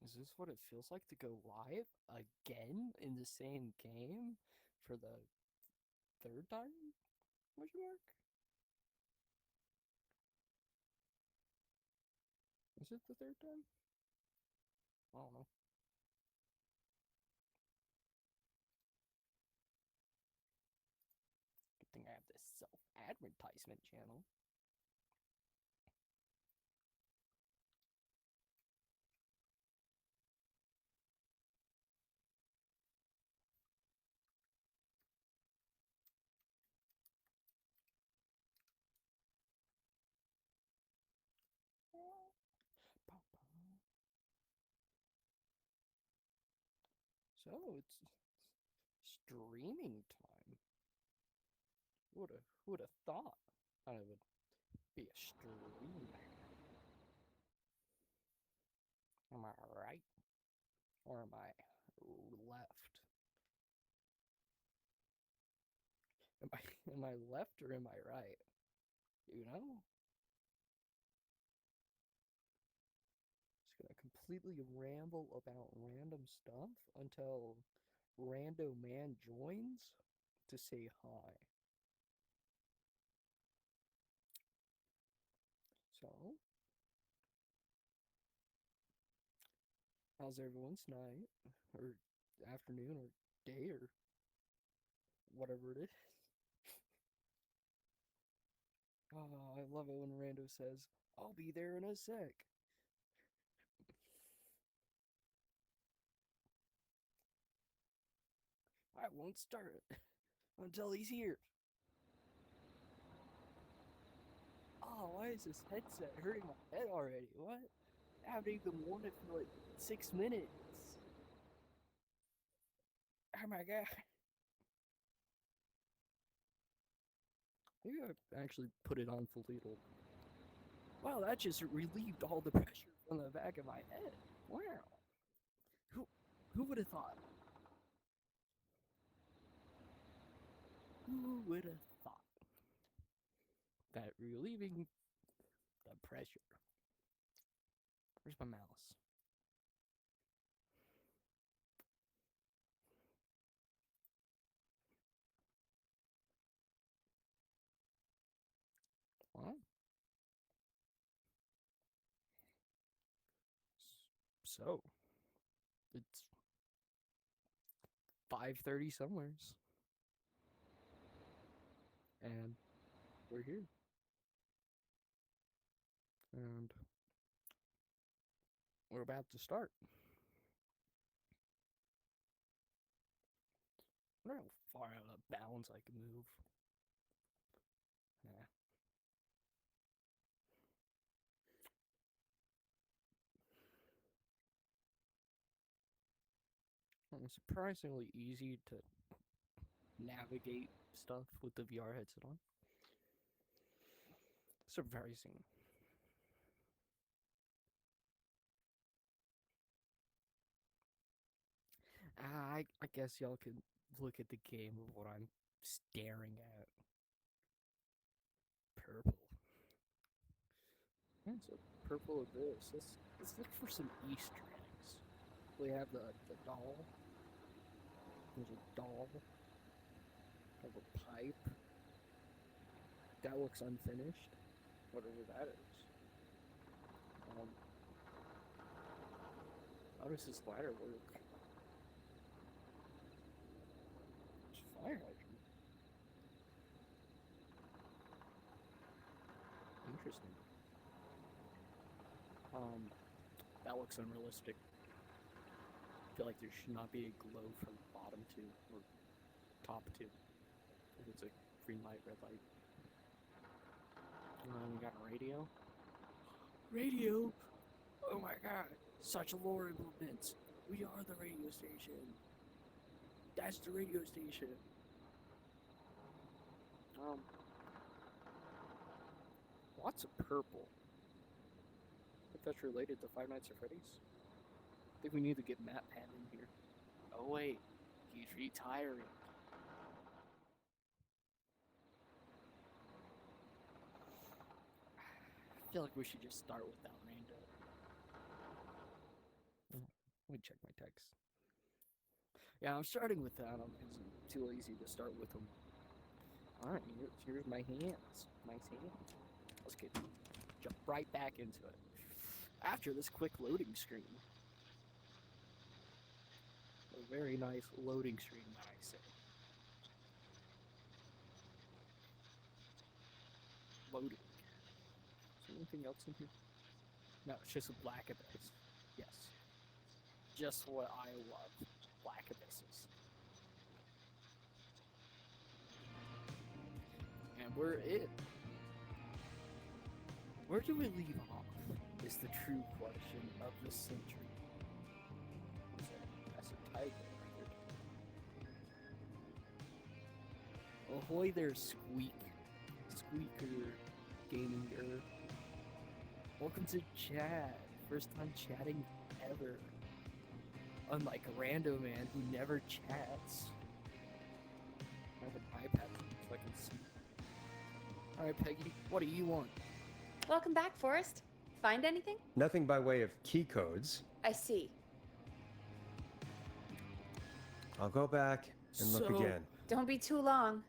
Is this what it feels like to go live again in the same game for the third time? Question mark? Is it the third time? I don't know. Good thing I have this self-advertisement channel. So it's streaming time. Who would have thought I would be a streamer? Am I right? Or am I left? Am I left or am I right? You know? Just gonna completely ramble about random stuff until Rando Man joins to say hi. So, how's everyone's night or afternoon or day or whatever it is? Oh, I love it when Rando says, "I'll be there in a sec." I won't start it until he's here. Oh, why is this headset hurting my head already? What? I haven't even worn it for like 6 minutes. Oh my god. Maybe I actually put it on fully. Wow, that just relieved all the pressure from the back of my head. Wow. Who who would have thought? Who would have thought that relieving the pressure? Where's my mouse? Well, so it's 5:30 somewheres, and we're here, and we're about to start. I don't know how far out of bounds I can move. Yeah. It's surprisingly easy to navigate stuff with the VR headset on. Surprising. I guess y'all can look at the game of what I'm staring at. Purple. Yeah, so purple of this. Let's look for some Easter eggs. We have the doll. There's a doll. We have a pipe. That looks unfinished. Whatever that is. Um, how does this ladder work? It's fire hydrant. Interesting. Um, that looks unrealistic. I feel like there should not be a glow from bottom to or top to. If it's a green light, red light. We got a radio. Radio! Oh my god! Such lore implements. We are the radio station. That's the radio station. Um, lots of purple. If that's related to Five Nights at Freddy's. I think we need to get Matt Pan in here. Oh wait, he's retiring. I feel like we should just start with that random. Let me check my text. Yeah, I'm starting with that because I'm too lazy to start with them. Alright, here's my hands. Nice hands. Let's jump right back into it. After this quick loading screen. A very nice loading screen, might I say. Loading. Is there anything else in here? No, it's just a black abyss. Yes. Just what I love. Black abysses. And we're in. Where do we leave off? Is the true question of the century. That's a tiger record. Ahoy there, Squeaker Gamingur. Welcome to chat. First time chatting ever. Unlike a rando man who never chats. I have an iPad so I can see. Alright, Peggy, what do you want? Welcome back, Forrest. Find anything? Nothing by way of key codes. I see. I'll go back and look again. Don't be too long.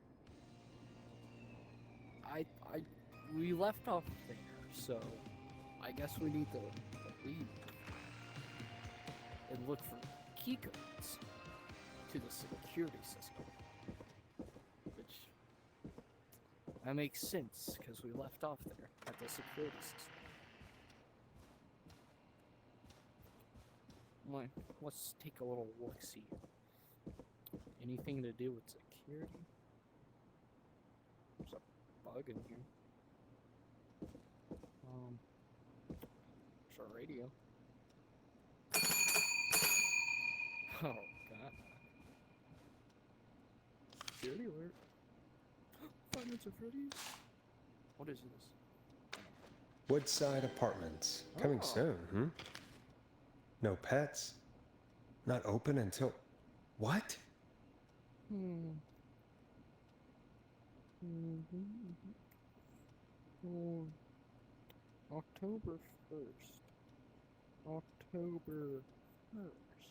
We left off there, so I guess we need to leave and look for key codes to the security system. Which, that makes sense, because we left off there at the security system. Let's take a little look-see. Anything to do with security? There's a bug in here. There's our radio. Oh god. Security alert. Five Nights at Freddy's? What is this? Woodside Apartments. Coming Oh. soon, hmm? No pets. Not open until... What? October 1st. October 1st.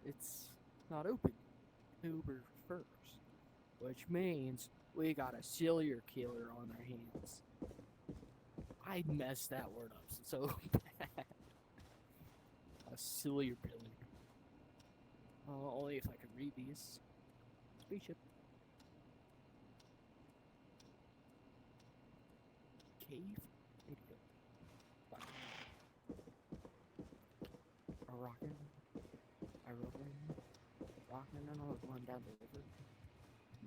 It's not open. October 1st. Which means we got a serial killer on our hands. I messed that word up so bad. A serial killer. Only if I could read these. Spaceship. Cave? Radio. Wow. A rockin'. Rockin' and all going down the river.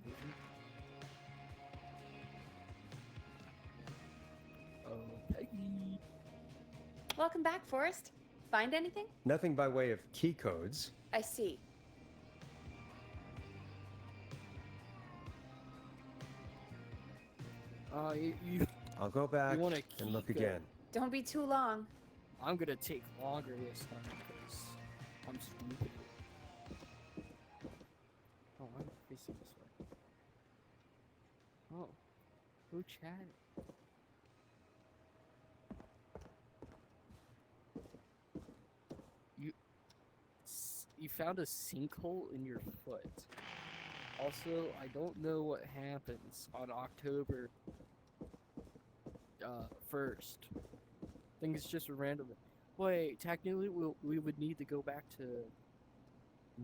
Moving. Oh, Peggy. Welcome back, Forrest. Find anything? Nothing by way of key codes. I see. I'll go back want a and look key code? again. Don't be too long. I'm gonna take longer this time because I'm stupid. Oh, I'm facing this way. Oh, who chatted? You found a sinkhole in your foot. Also, I don't know what happens on October 1st. I think it's just a random. Wait, technically we would need to go back to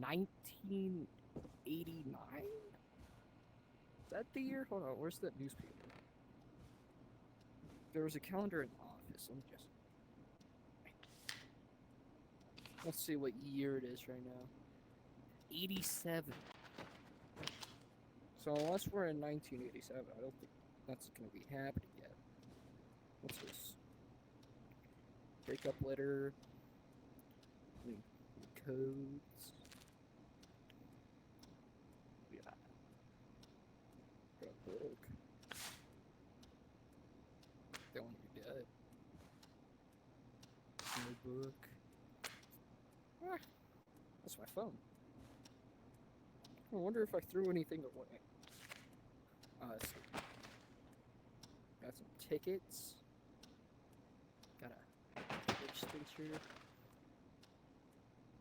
1989? Is that the year? Hold on, where's that newspaper? There was a calendar in the office. Let me just. Let's see what year it is right now. 87. So unless we're in 1987, I don't think that's going to be happening yet. What's this? Breakup letter. Codes. Yeah. Got a book. That one you're dead. No book. Ah, that's my phone. I wonder if I threw anything away. Let's see. Got some tickets. Got a Twitch stream. here.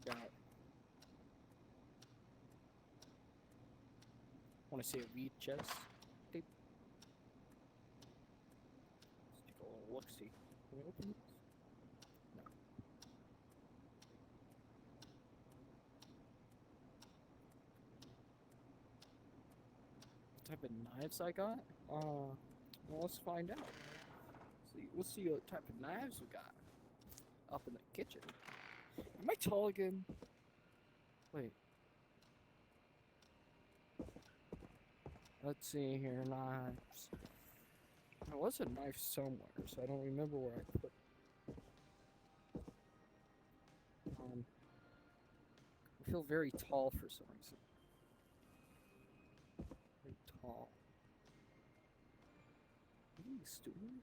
Got. Want to see a weed chest? Let's take a little look-see. Can we open this? No. What type of knives I got? Well, let's find out. Let's see what type of knives we got up in the kitchen. Am I tall again? Wait. Let's see here, knives. There was a knife somewhere, so I don't remember where I put it. I feel very tall for some reason. Very tall. Ooh, stupid.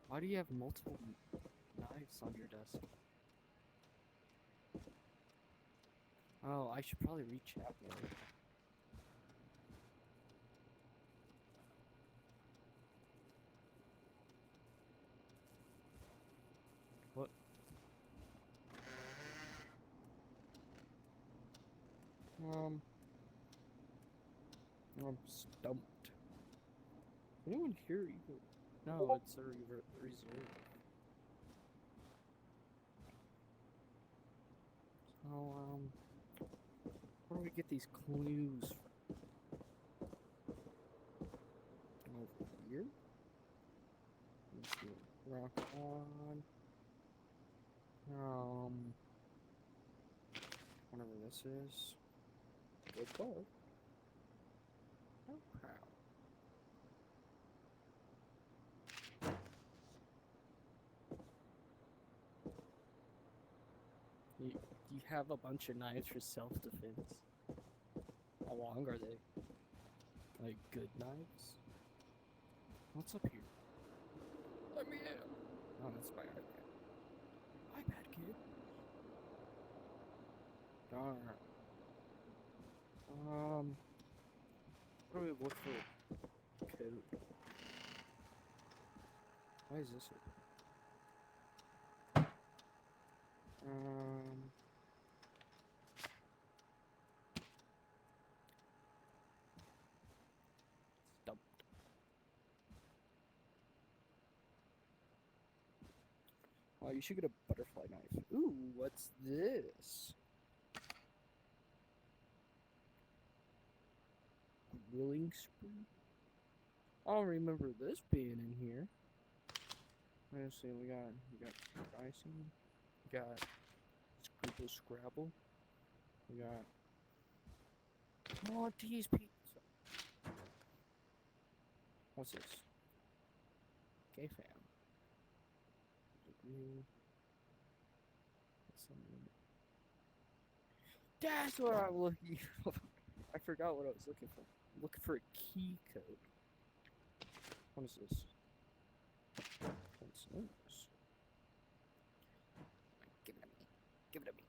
Why do you have multiple knives on your desk? Oh, I should probably reach out more. What? I'm stumped. Anyone here even? No, it's a reserve. So, where do we get these clues from? Over here? Let's see. Rock on. Whatever this is. Good call. Oh, wow. You have a bunch of knives for self-defense. How long are they? Like, good knives? What's up here? Let me in! Oh, that's my iPad. iPad, kid. Darn. What do we look for? Code. Why is this open? Stumped. Oh, you should get a butterfly knife. Ooh, what's this? Grilling spree? I don't remember this being in here. Let's see, we got pricing. We got Scribble Scrabble. We got Monty's Pizza. What's this? K-Fam. That's what I'm looking for. I forgot what I was looking for. I'm looking for a key code. What is this? What's this? Give it to me. Give it to me.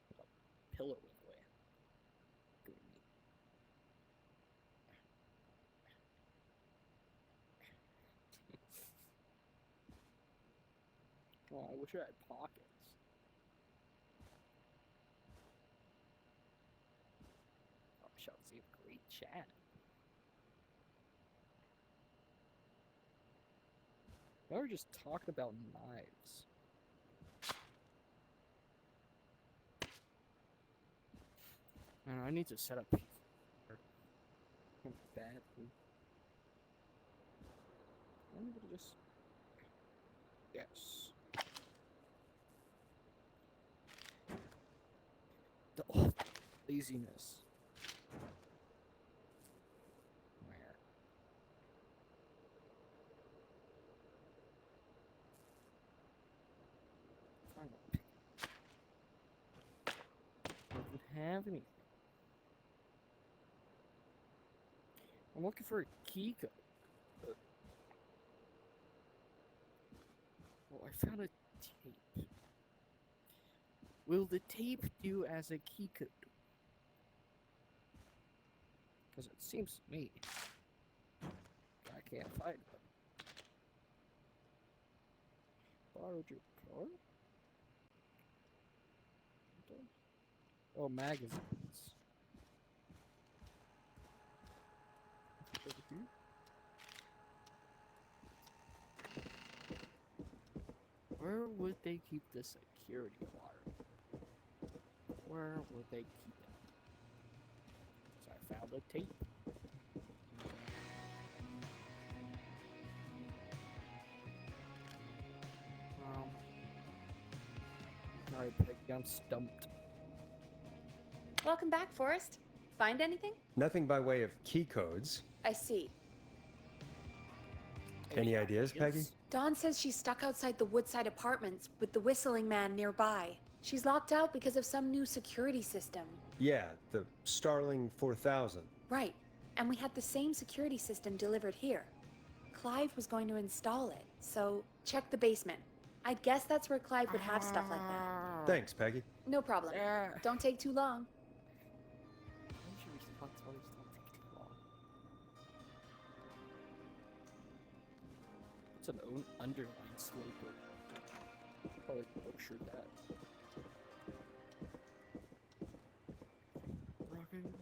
There's a pillow in the way. Give it to me. Oh, I wish I had pockets. Oh, Chelsea, a great chat. Now we're just talking about knives. Man, I need to set up badly. I'm gonna just... Yes. The laziness. Where? I don't have anything. I'm looking for a key code. Oh, I found a tape. Will the tape do as a key code? Because it seems to me I can't find it. Borrowed your car? Oh, magazines. Over here? Where would they keep the security alarm? Where would they keep it? So I found a tape. Alright, Peggy, I'm stumped. Welcome back, Forrest. Find anything? Nothing by way of key codes. I see. Any ideas, Peggy? Dawn says she's stuck outside the Woodside Apartments with the whistling man nearby. She's locked out because of some new security system. Yeah, the Starling 4000. Right. And we had the same security system delivered here. Clive was going to install it, so check the basement. I guess that's where Clive would have stuff like that. Thanks, Peggy. No problem. Don't take too long. It's an underlined sloper. Probably butchered that. Rocking.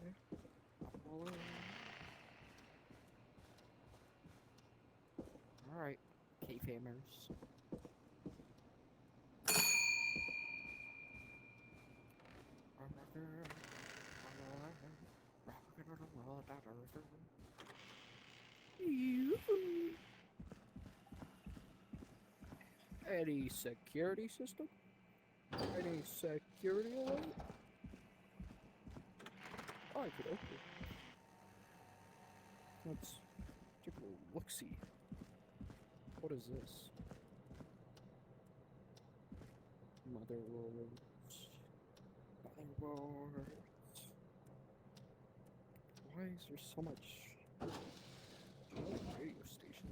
Alright, cave hammers. Any security system? Any security alert? Oh, I could open it. Let's take a look-see. What is this? Mother words. Mother words. Why is there so much radio station?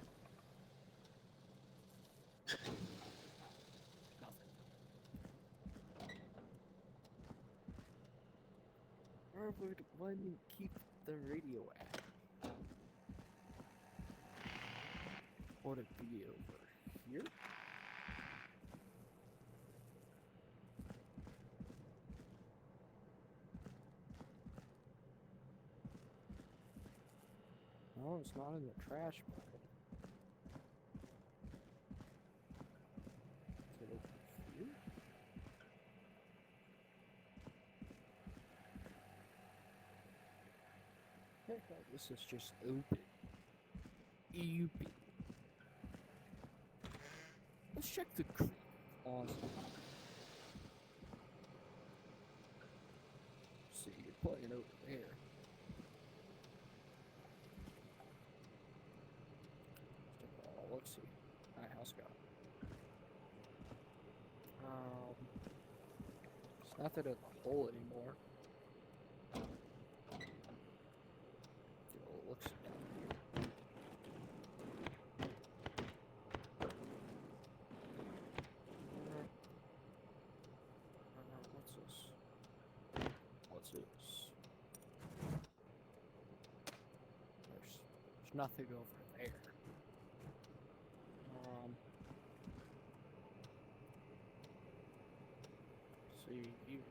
Nothing. Where would one keep the radio at? Would it be over here? No, it's not in the trash bucket. Is it over here? Heck, this is just open. Open. Let's check the creek. Awesome. See, you're playing over there. Let's see. Alright, how's it going? It's not that it's a hole anymore. Get a little look down here. What's this? What's this? There's nothing over there. See here.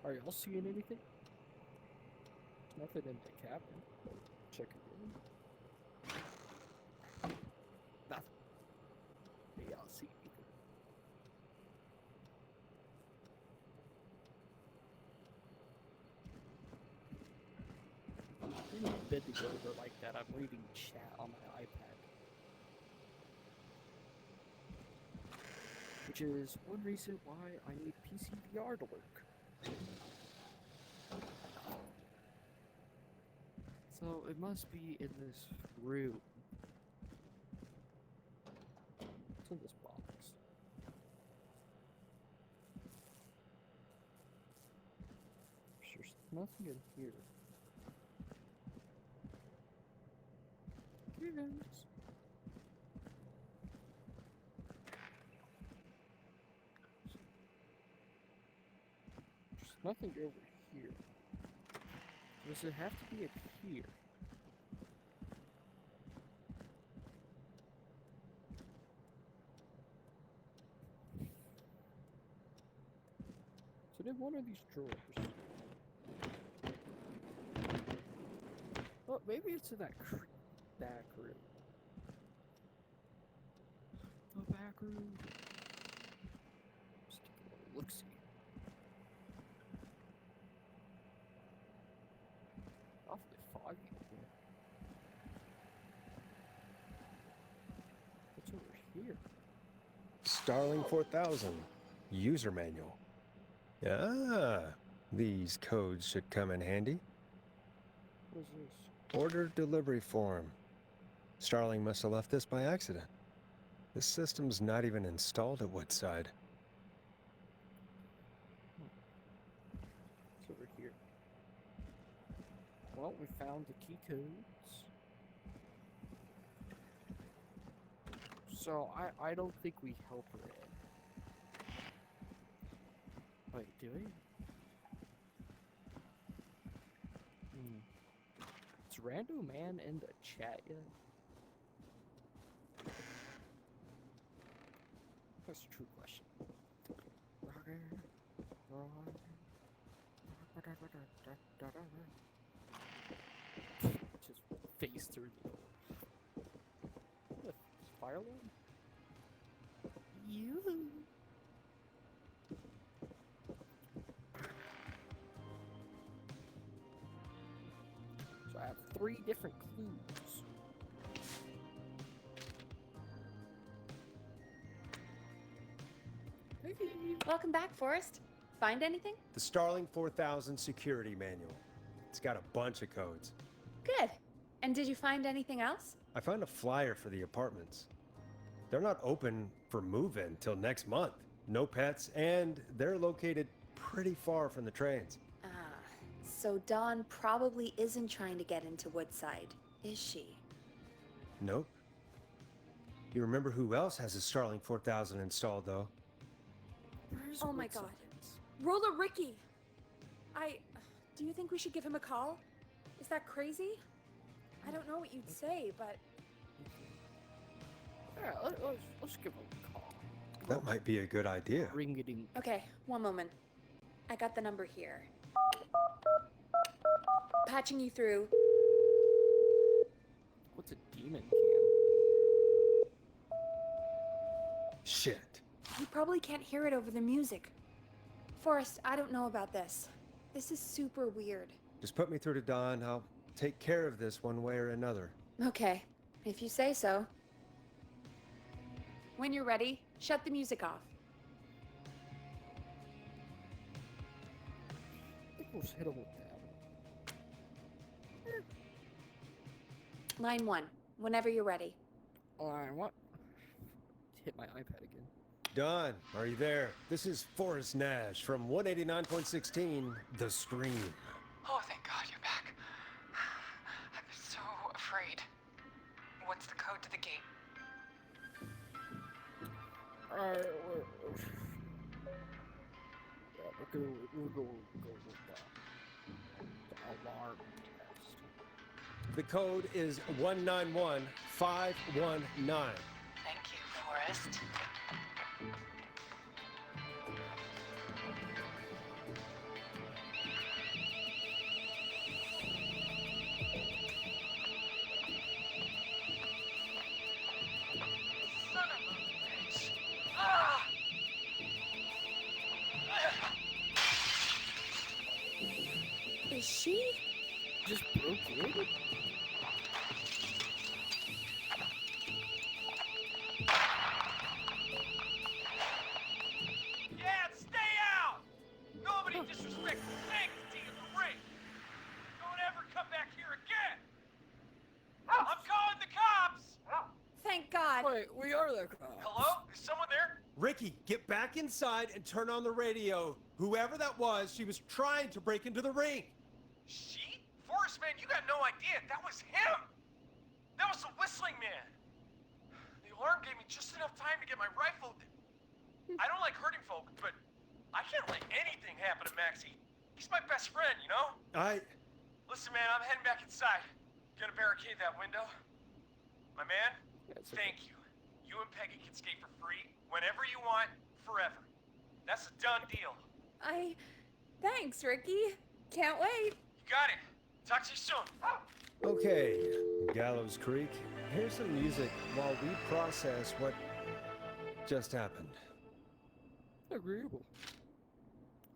Are y'all seeing anything? Nothing in the cabin. Check it in. Nothing. Do y'all see anything? I didn't bend it over like that. I'm reading chat on my iPad. Which is one reason why I need PCVR to work. So it must be in this room. What's in this box? There's nothing in here. is. There's nothing over here. Does it have to be up here? So in one of these drawers. Oh, maybe it's in that back room. The back room. Just take a little look-see. Awfully foggy in here. What's over here? Starling 4000 user manual. Ah, these codes should come in handy. What is this? Order delivery form. Starling must have left this by accident. This system's not even installed at Woodside. It's over here. Well, we found the key codes. So I don't think we help her in. Wait, do we? Is Rando Man in the chat yet? That's a true question. Just face through the fire alarm? You. So I have 3 different clues. Welcome back, Forrest. Find anything? The Starling 4000 security manual. It's got a bunch of codes. Good. And did you find anything else? I found a flyer for the apartments. They're not open for move-in till next month. No pets, and they're located pretty far from the trains. Ah, so Dawn probably isn't trying to get into Woodside, is she? Nope. You remember who else has a Starling 4000 installed, though? Where's Oh my Woodside? God. Roller Ricky! Do you think we should give him a call? Is that crazy? I don't know what you'd say, but... Yeah, let's give him a call. That might be a good idea. Ring it in. Okay, one moment. I got the number here. Patching you through. What's a demon can? Shit. You probably can't hear it over the music. Forrest, I don't know about this. This is super weird. Just put me through to Dawn. I'll take care of this one way or another. Okay, if you say so. When you're ready, shut the music off. I think we'll just hit him with that. Line 1, whenever you're ready. I want hit my iPad again. Dawn, are you there? This is Forrest Nash from 189.16, The Scream. Oh, thank God you're back. I'm so afraid. What's the code to the gate? Alright, we'll go with the alarm test. The code is 191519. Thank you, Forrest. Son of a bitch. Ah! Is she? Just broke in? Yeah, stay out! Nobody disrespect the sanctity of the ring! Don't ever come back here again! I'm calling the cops! Thank God. Wait, we are the cops. Hello? Is someone there? Ricky, get back inside and turn on the radio. Whoever that was, she was trying to break into the ring. She? Forrest, man, you got no idea. That was him! That was the Whistling Man. The alarm gave me just enough time to get my rifle. I don't like hurting folk, but I can't let anything happen to Maxie. He's my best friend, you know? Listen, man, I'm heading back inside. Gonna barricade that window. My man, Yeah, it's okay. thank you. You and Peggy can skate for free whenever you want, forever. That's a done deal. Thanks, Ricky. Can't wait. You got it. Talk to you soon. Okay, Gallows Creek, here's some music while we process what just happened. Agreeable.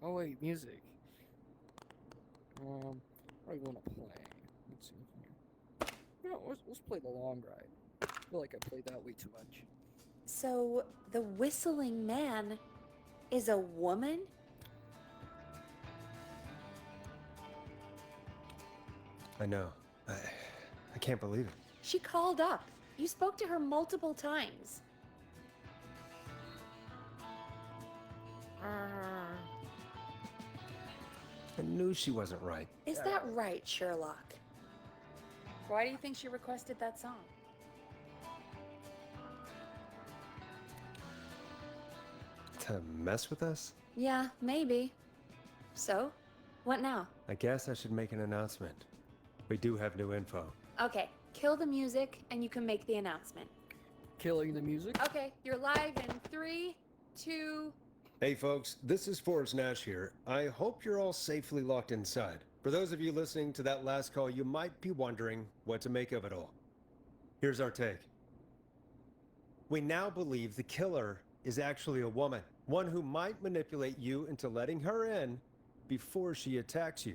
Oh wait, music. What do you want to play? Let's see here. No, let's play the long ride. I feel like I played that way too much. So, the Whistling Man is a woman? I know. I can't believe it. She called up. You spoke to her multiple times. I knew she wasn't right. Is that right, Sherlock? Why do you think she requested that song? To mess with us? Yeah, maybe. So, what now? I guess I should make an announcement. We do have new info. Okay, kill the music and you can make the announcement. Killing the music. Okay, you're live in 3, 2... Hey folks, this is Forrest Nash here. I hope you're all safely locked inside. For those of you listening to that last call, you might be wondering what to make of it all. Here's our take. We now believe the killer is actually a woman, one who might manipulate you into letting her in before she attacks you.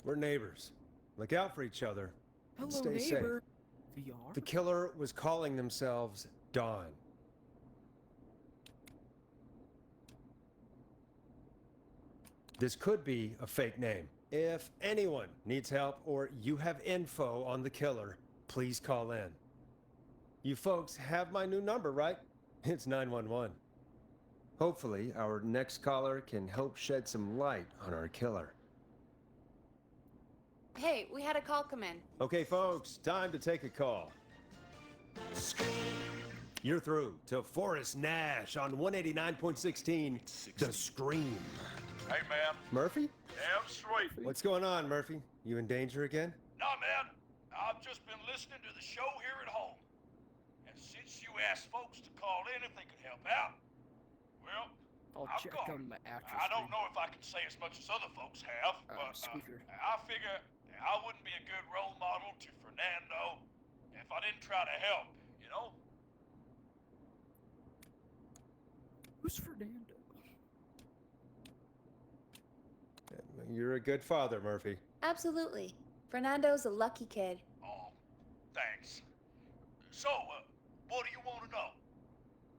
We're neighbors. Look out for each other. and Hello, stay safe. neighbor. VR. The killer was calling themselves Dawn. This could be a fake name. If anyone needs help or you have info on the killer, please call in. You folks have my new number, right? It's 911. Hopefully, our next caller can help shed some light on our killer. Hey, we had a call come in. Okay, folks, time to take a call. You're through to Forrest Nash on 189.16, The Scream. Hey, man. Murphy? Damn straight. What's going on, Murphy? You in danger again? Nah, man. I've just been listening to the show here at home. And since you asked folks to call in if they could help out, well, I'll I've check got on it. my actress. I don't know if I can say as much as other folks have, but speaker. I figure I wouldn't be a good role model to Fernando if I didn't try to help, you know? Who's Fernando? You're a good father, Murphy. Absolutely. Fernando's a lucky kid. Oh, thanks. So, what do you want to know?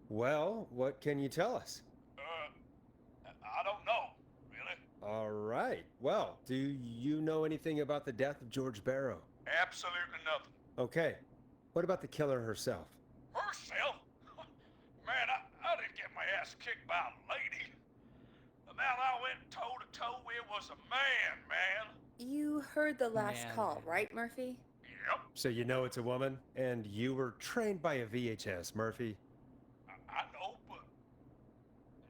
Well, what can you tell us? I don't know, really. All right. Well, do you know anything about the death of George Barrow? Absolutely nothing. Okay. What about the killer herself? Herself? Man, I didn't get my ass kicked by a lady. The man I went toe-to-toe with was a man. You heard the last Man. call, right, Murphy? Yep, So you know it's a woman, and you were trained by a VHS, Murphy. I know, but...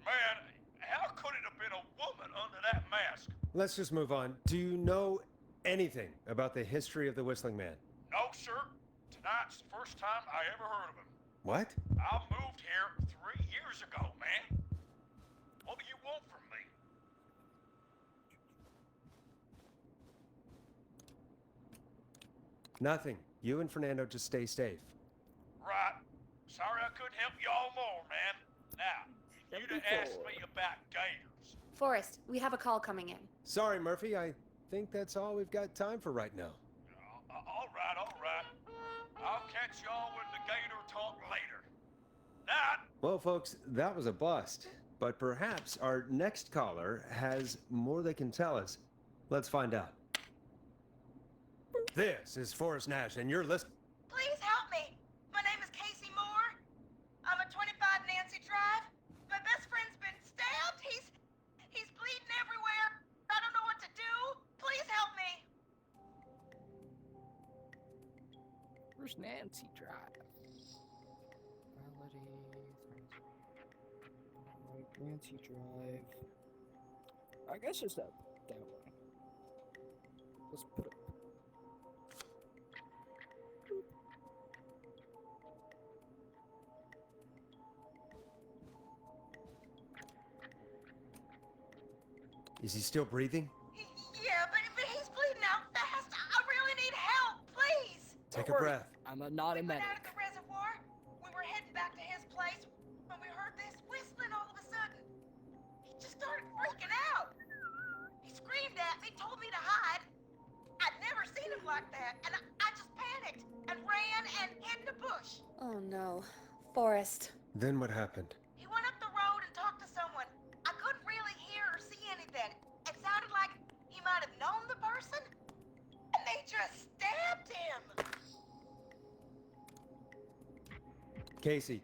Man, how could it have been a woman under that mask? Let's just move on. Do you know anything about the history of the Whistling Man? No, sir. Tonight's the first time I ever heard of him. What? I moved here 3 years ago, man. What do you want from me? Nothing. You and Fernando just stay safe. Right. Sorry I couldn't help y'all more, man. Now, if you'd have asked me about gators. Forrest, we have a call coming in. Sorry, Murphy. I think that's all we've got time for right now. All right. I'll catch y'all with the gator talk later. Night. Well, folks, that was a bust. But perhaps our next caller has more they can tell us. Let's find out. This is Forrest Nash, and you're listening. Please help me. My name is Casey Moore. I'm at 25 Nancy Drive. My best friend's been stabbed. He's bleeding everywhere. Nancy Drive. Nancy Drive. I guess it's that way. Let's put it. Is he still breathing? Yeah, but he's bleeding out fast. I really need help, please. Take a breath. I'm not a We went medic. out of the reservoir. We were heading back to his place when we heard this whistling all of a sudden. He just started freaking out. He screamed at me, told me to hide. I'd never seen him like that, and I just panicked and ran and hid in the bush. Oh no. Forrest. Then what happened? He went up the road and talked to someone. I couldn't really hear or see anything. It sounded like he might have known the person, and they just stabbed him. Casey,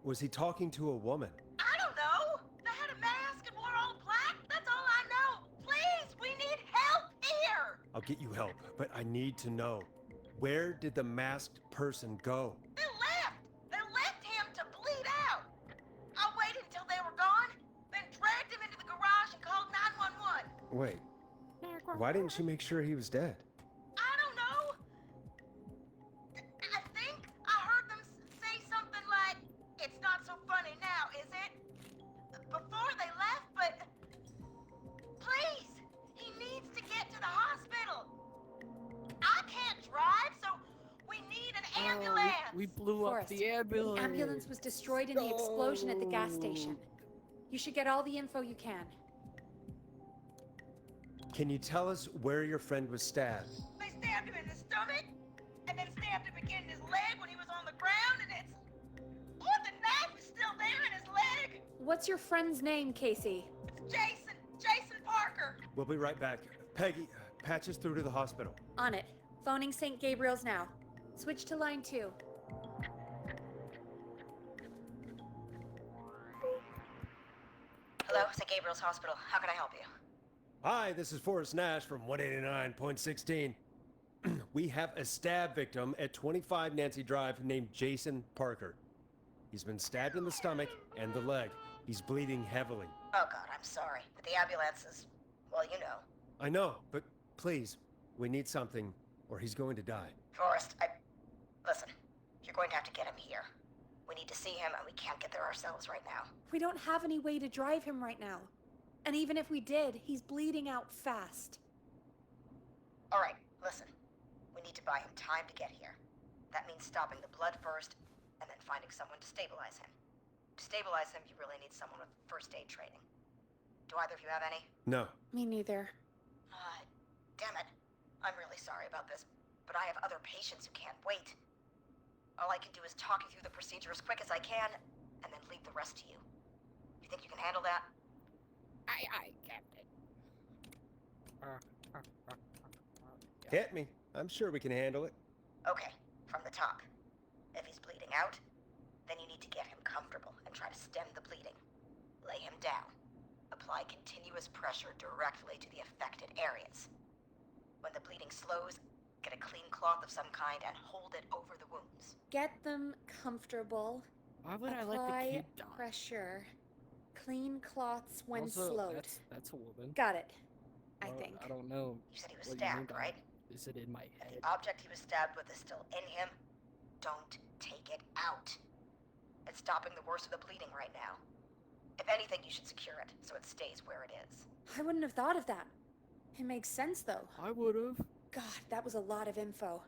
was he talking to a woman? I don't know. They had a mask and wore all black. That's all I know. Please, we need help here. I'll get you help, but I need to know. Where did the masked person go? They left. They left him to bleed out. I waited until they were gone, then dragged him into the garage and called 911. Wait, why didn't she make sure he was dead? I don't know. I think I heard them say something like, "It's not so funny now, is it?" Before they left, but please, he needs to get to the hospital. I can't drive, so we need an ambulance. We blew up Forrest, the ambulance. The ambulance was destroyed in the explosion at the gas station. You should get all the info you can. Can you tell us where your friend was stabbed? They stabbed him in the stomach, and then stabbed him again in his leg when he was on the ground, and it's... Oh, the knife is still there in his leg! What's your friend's name, Casey? It's Jason Parker! We'll be right back. Peggy, patch us through to the hospital. On it. Phoning St. Gabriel's now. Switch to line 2. Hello, St. Gabriel's Hospital. How can I help you? Hi, this is Forrest Nash from 189.16. We have a stab victim at 25 Nancy Drive named Jason Parker. He's been stabbed in the stomach and the leg. He's bleeding heavily. Oh, God, I'm sorry. But the ambulance is... well, you know. I know, but please, we need something, or he's going to die. Forrest, listen, you're going to have to get him here. We need to see him, and we can't get there ourselves right now. We don't have any way to drive him right now. And even if we did, he's bleeding out fast. All right, listen. We need to buy him time to get here. That means stopping the blood first, and then finding someone to stabilize him. To stabilize him, you really need someone with first aid training. Do either of you have any? No. Me neither. Damn it. I'm really sorry about this, but I have other patients who can't wait. All I can do is talk you through the procedure as quick as I can, and then leave the rest to you. You think you can handle that? I Captain. Hit me. I'm sure we can handle it. Okay, from the top. If he's bleeding out, then you need to get him comfortable and try to stem the bleeding. Lay him down. Apply continuous pressure directly to the affected areas. When the bleeding slows, get a clean cloth of some kind and hold it over the wounds. Get them comfortable. Why would I let the Apply kid die? pressure. Clean cloths when Also, slowed. That's a woman. Got it. I Well, think. I don't know. You said he was what you mean stabbed, by right? that. Is it in my If head? the object he was stabbed with is still in him, don't take it out. It's stopping the worst of the bleeding right now. If anything, you should secure it so it stays where it is. I wouldn't have thought of that. It makes sense, though. I would have. God, that was a lot of info.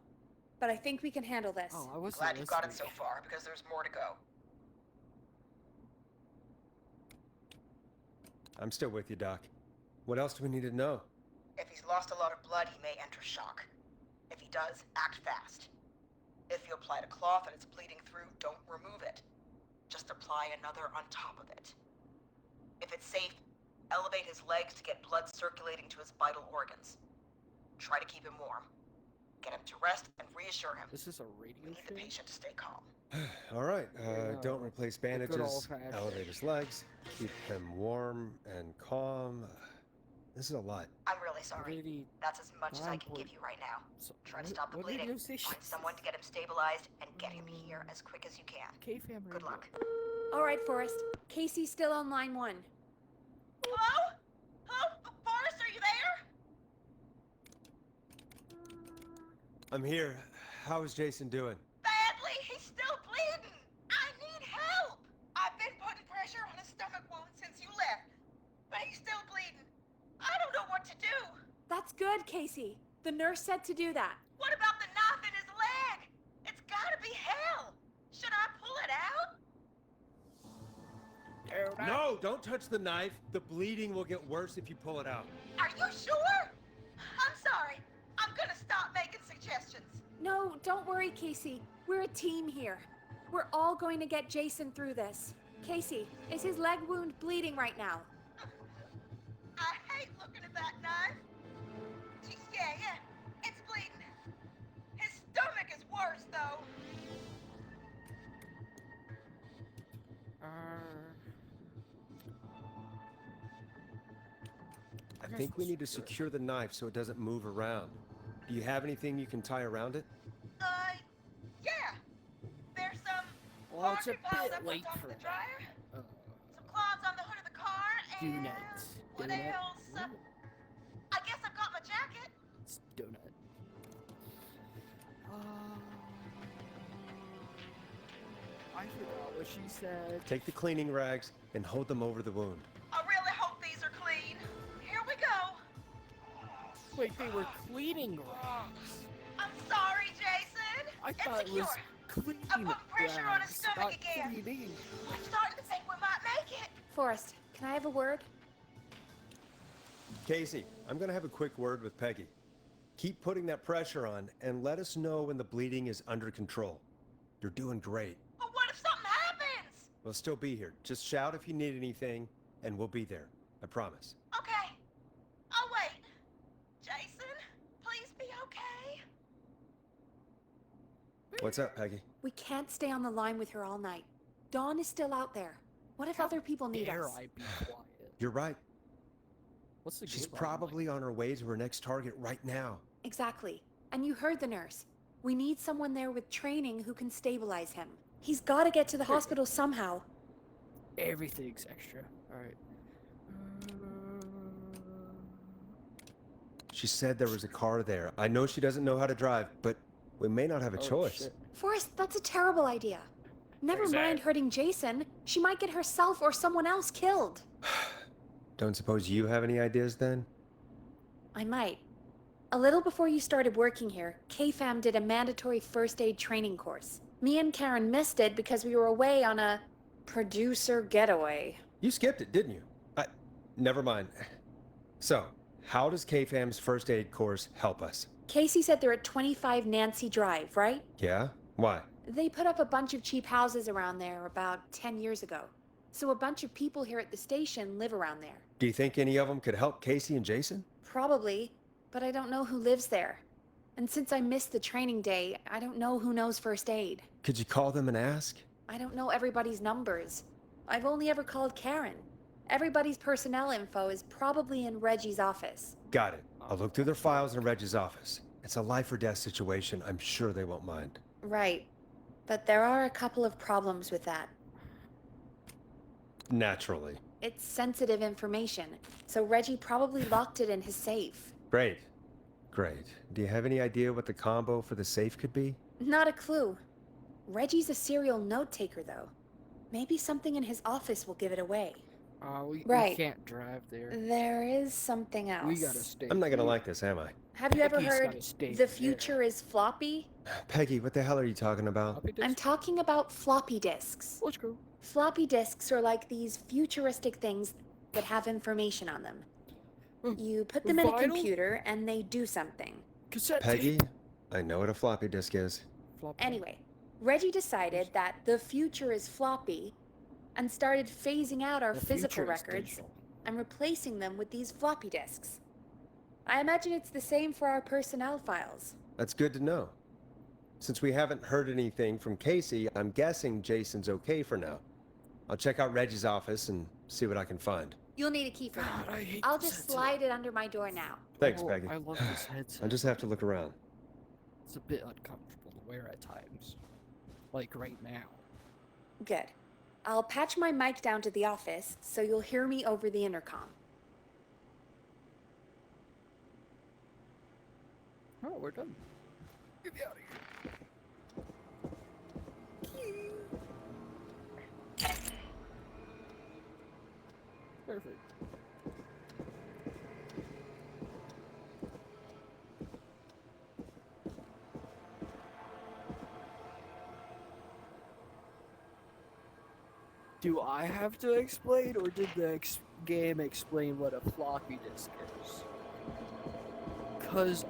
But I think we can handle this. Oh, I wasn't Glad you've got it so listening. far, because there's more to go. I'm still with you, Doc. What else do we need to know? If he's lost a lot of blood, he may enter shock. If he does, act fast. If you applied a cloth and it's bleeding through, don't remove it. Just apply another on top of it. If it's safe, elevate his legs to get blood circulating to his vital organs. Try to keep him warm. Get him to rest and reassure him. This is a We radio need the show? patient to stay calm. All right, Yeah. don't replace The good bandages, old-fashioned. elevate his legs, keep him warm and calm. This is a lot. I'm really sorry. Really, That's as much as I I'm can por- give you right now. so, Try to stop the what radio bleeding. station Find is someone to this? get him stabilized and get him here as quick as you can. K-Fam Good radio. luck. All right, Forrest. Casey's still on line 1. Hello? Hello? Forrest, are you there? I'm here. How is Jason doing? Badly. He's still bleeding. I need help. I've been putting pressure on his stomach wound since you left, but he's still bleeding. I don't know what to do. That's good, Casey. The nurse said to do that. What about the knife in his leg? It's gotta be hell. Should I pull it out? No, don't touch the knife. The bleeding will get worse if you pull it out. Are you sure? I'm sorry. I'm gonna stop making suggestions. No, don't worry, Casey. We're a team here. We're all going to get Jason through this. Casey, is his leg wound bleeding right now? I hate looking at that knife. Yeah, it's bleeding. His stomach is worse, though. I think we need to secure the knife so it doesn't move around. Do you have anything you can tie around it? Yeah. There's some Well, it's a laundry piles bit up on late top for of the that. dryer, Uh, some cloths on the hood of the car, and donuts. what Donut. else? Ooh, I guess I've got my jacket. it's donut. I forgot what she said. Take the cleaning rags and hold them over the wound. I really hope these are clean. Here we go. Wait, they were cleaning rocks. I'm sorry, Jason. I It's thought it was secure. cleaning I put pressure on his rags, stomach not again. cleaning. I'm starting to think we might make it. Forrest, can I have a word? Casey, I'm gonna have a quick word with Peggy. Keep putting that pressure on and let us know when the bleeding is under control. You're doing great. But what if something happens? We'll still be here. Just shout if you need anything, and we'll be there. I promise. Okay. I'll wait. Jason, please be okay. What's up, Peggy? We can't stay on the line with her all night. Dawn is still out there. What if other people need Dare us? I be quiet? You're right. What's the She's good line, probably on her way to her next target right now. Exactly. And you heard the nurse. We need someone there with training who can stabilize him. He's got to get to the hospital somehow. Everything's extra. All right. She said there was a car there. I know she doesn't know how to drive, but we may not have a Oh, choice. shit. Forrest, that's a terrible idea. Never Where's mind that? hurting Jason. She might get herself or someone else killed. Don't suppose you have any ideas then? I might. A little before you started working here, KFAM did a mandatory first aid training course. Me and Karen missed it because we were away on a producer getaway. You skipped it, didn't you? Never mind. So, how does KFAM's first aid course help us? Casey said they're at 25 Nancy Drive, right? Yeah? Why? They put up a bunch of cheap houses around there about 10 years ago. So a bunch of people here at the station live around there. Do you think any of them could help Casey and Jason? Probably, but I don't know who lives there. And since I missed the training day, I don't know who knows first aid. Could you call them and ask? I don't know everybody's numbers. I've only ever called Karen. Everybody's personnel info is probably in Reggie's office. Got it. I'll look through their files in Reggie's office. It's a life or death situation. I'm sure they won't mind. Right. But there are a couple of problems with that. Naturally. It's sensitive information, so Reggie probably locked it in his safe. Great. Great. Do you have any idea what the combo for the safe could be? Not a clue. Reggie's a serial note taker, though. Maybe something in his office will give it away. We Right. can't drive there. There is something else. We gotta stay. I'm not gonna here. like this, am I? Have you ever Peggy's heard gotta stay the there. future is floppy? Peggy, what the hell are you talking about? Floppy I'm disk? talking about floppy disks. Let's go. Floppy disks are like these futuristic things that have information on them. You put them in a Vinyl? computer and they do something. Cassette Peggy, tape. I know what a floppy disk is. Floppy. Anyway, Reggie decided that the future is floppy and started phasing out our The physical future is records digital. and replacing them with these floppy disks. I imagine it's the same for our personnel files. That's good to know. Since we haven't heard anything from Casey, I'm guessing Jason's okay for now. I'll check out Reggie's office and see what I can find. You'll need a key for God, that. I hate I'll this just headset. slide it under my door now. Thanks, Oh, Peggy. I love this headset. I just have to look around. It's a bit uncomfortable to wear at times. Like right now. Good. I'll patch my mic down to the office so you'll hear me over the intercom. Oh, we're done. Get me out of here. Perfect. Do I have to explain, or did the game explain what a floppy disk is? Because,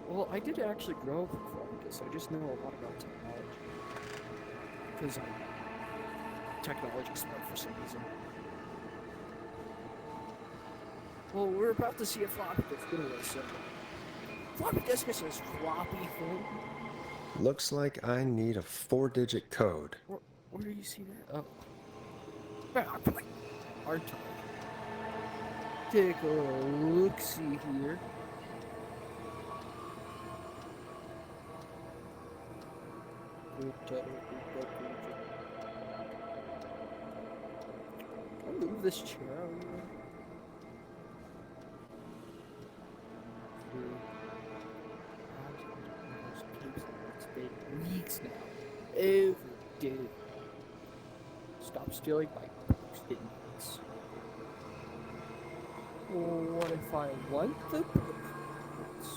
well, I did actually grow up with floppy disks. I just know a lot about technology. Because I'm technology smart for some reason. Well, we're about to see a floppy disk anyway, so... Floppy disk is this floppy thing. Looks like I need a 4-digit code. Where do you see that? Oh. Ah, our time. Take a look-see here. Can I move this chair out of the way? It's been weeks now. Every day. Stop stealing my post-it notes. What if I want the post-its?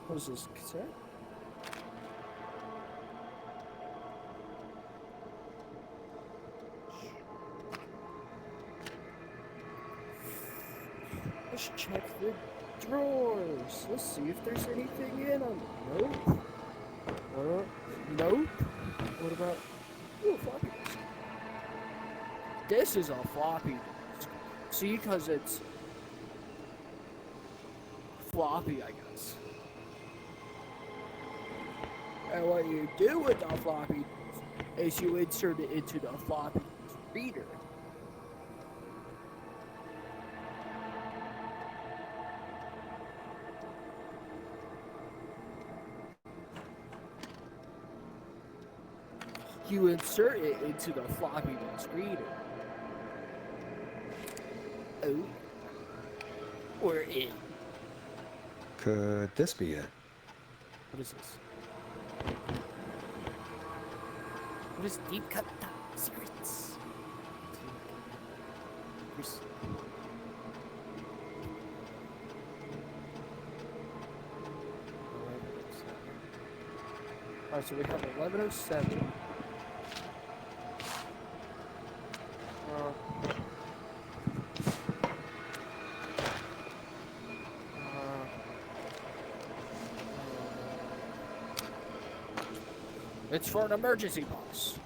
What is this, cassette? Let's check the drawers. Let's see if there's anything in them. Nope. Nope. What about... Ooh, floppy disk. This is a floppy disk. See, because it's floppy, I guess. And what you do with the floppy disk is you insert it into the floppy disk reader. You insert it into the floppy disk reader. Oh. We're in. Could this be it? What is this? What is Deep Cut Secrets? Alright, so we have 1107. It's for an emergency box.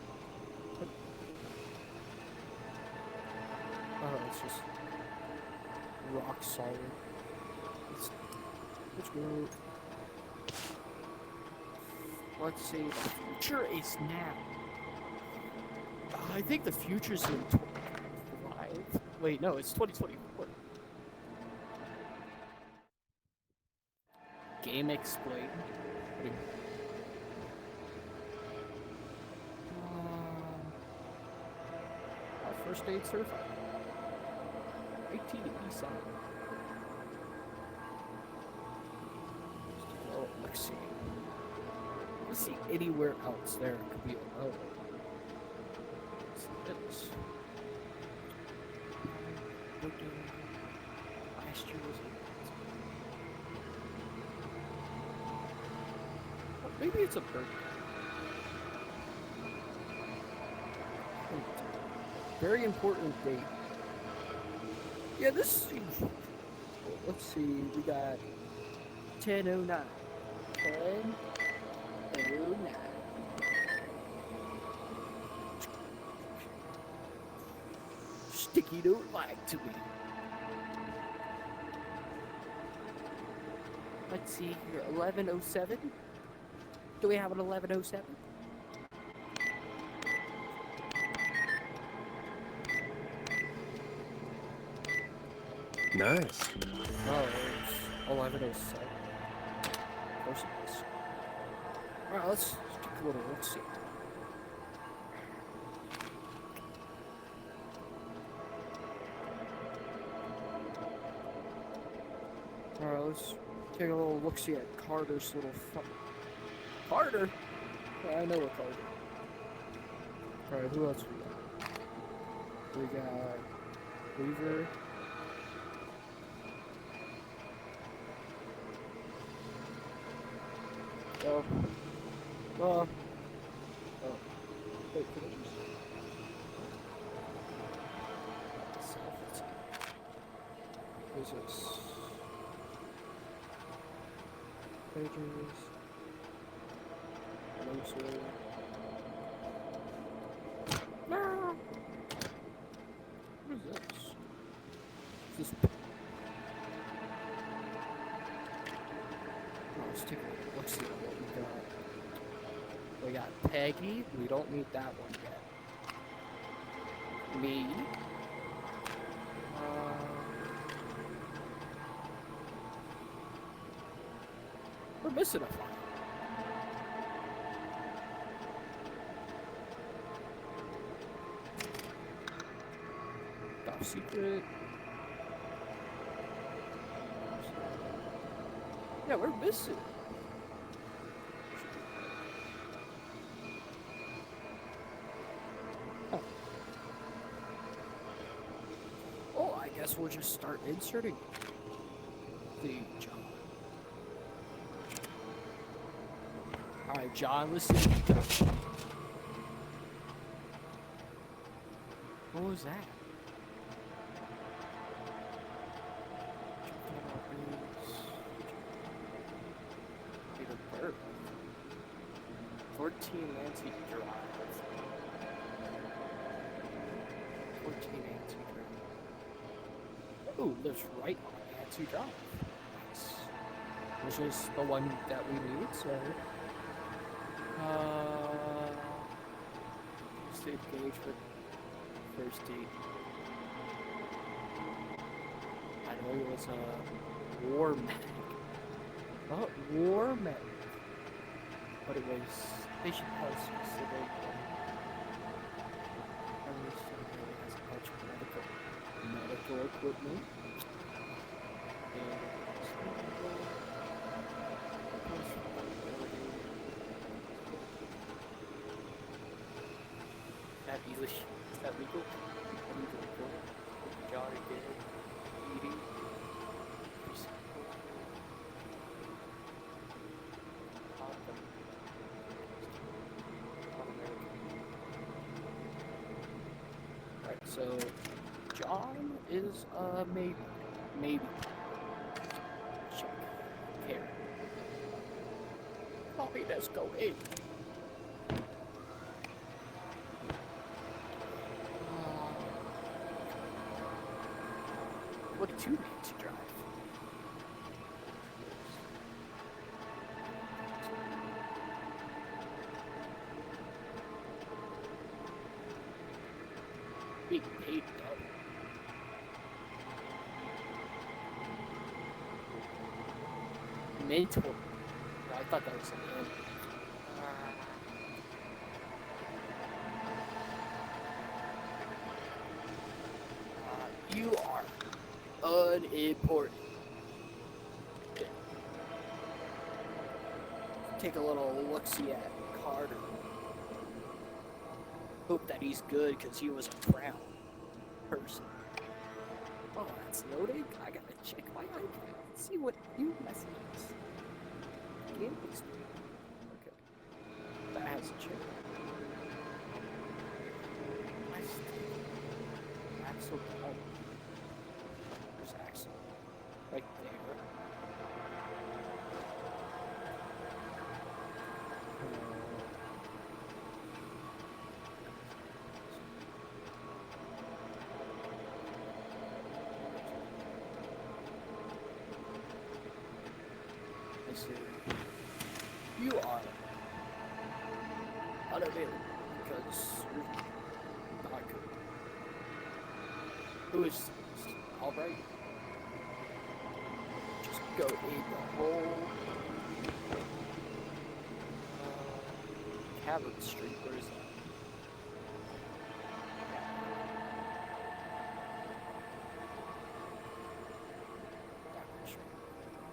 Oh, it's just rock solid. Let's go. Let's see. The future is now. I think the future's in 2025. Wait, no, it's 2024. Game explained. First aid certified. 1887. Oh, let's see. Let's see anywhere else there could be a road. It's last year was maybe it's a bird. Very important date. Yeah, this. Let's see. We got 10:09. 10:09. Sticky note lied to me. Let's see here. 11:07. Do we have an 11:07? Nice. Oh, it's 11:07. Of course it is. Alright, let's take a little look-see. Alright, let's take a little look-see at Carter's little Carter? Yeah, I know a Carter. Alright, who else we got? We got Weaver. Oh. Oh. Wait, could I just... Who's this? Pages. Closer. No! What is this? Is this... Oh, let's take a look. Let's see what we got. We got Peggy. We don't need that one yet. Me. We're missing a file. Top secret. Yeah, we're missing. Oh, I guess we'll just start inserting the John. Alright, John, listen. What was that? Need a bird. 14 Nancy Drive. 14 Nancy Drive. Ooh, lives right on Nancy Drive. Nice. Which is the one that we need, so... stay engaged with first date. I know it was a war medic. Oh, war medic. But it was station house specific. Every center has a bunch of medical equipment. Is that legal? John again. Eating. Alright, so John is maybe. Maybe. Check. Here. Copy, let's go in. What 2 minutes to drive? Being paid double. Mentor. No, I thought that was an end. You are unimportant. Okay. Take a little look-see at Carter. Hope that he's good, because he was a proud person. Oh, that's loading. I gotta check my iPad. See what new messages. Game history. Okay. That has a check. Axel Palmer. There's Axel. Right there. I see. You are unavailable because you're not good. Who is this? Albright? go in the whole Cavern Street. Where is that? Cavern Street.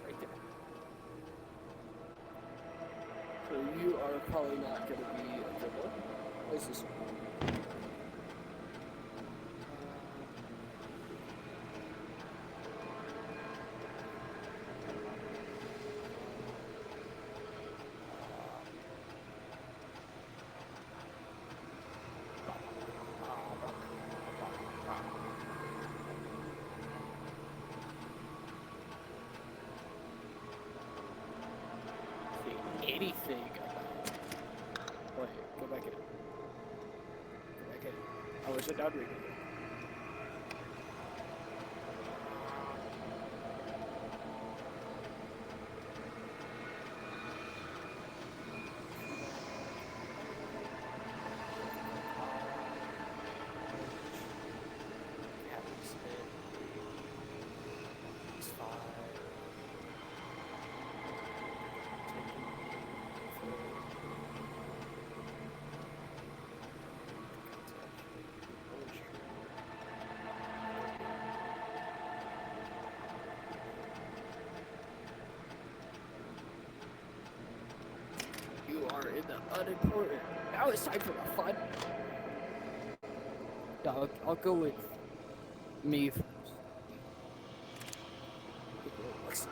Right there. So you are probably not going to be a dribble. What is this one? Anything about. Wait, go back in. Go back in. I was done reading it. You are in the unimportant. Now it's time for the fun. No, I'll go with me first.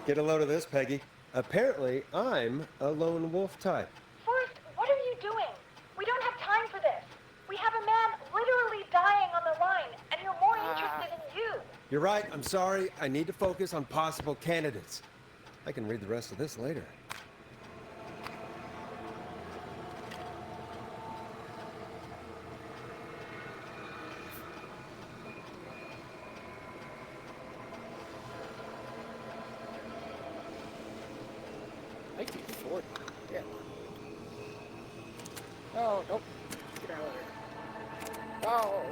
Get a load of this, Peggy. Apparently, I'm a lone wolf type. Forrest, what are you doing? We don't have time for this. We have a man literally dying on the line, and you're more interested in you. You're right, I'm sorry. I need to focus on possible candidates. I can read the rest of this later. I can afford it. Yeah. Oh, nope. Get out of there. No!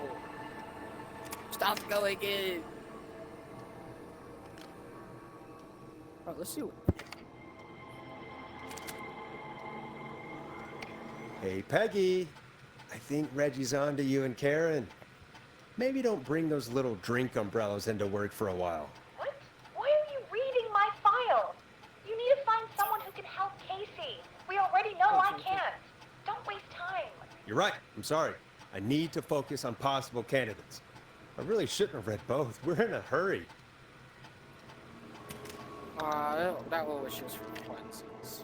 Stop going in! Alright, let's see what. Hey, Peggy. I think Reggie's on to you and Karen. Maybe don't bring those little drink umbrellas into work for a while. What? Why are you reading my file? You need to find someone who can help Casey. We already know I can't. Don't waste time. You're right. I'm sorry. I need to focus on possible candidates. I really shouldn't have read both. We're in a hurry. That one was just for funsies.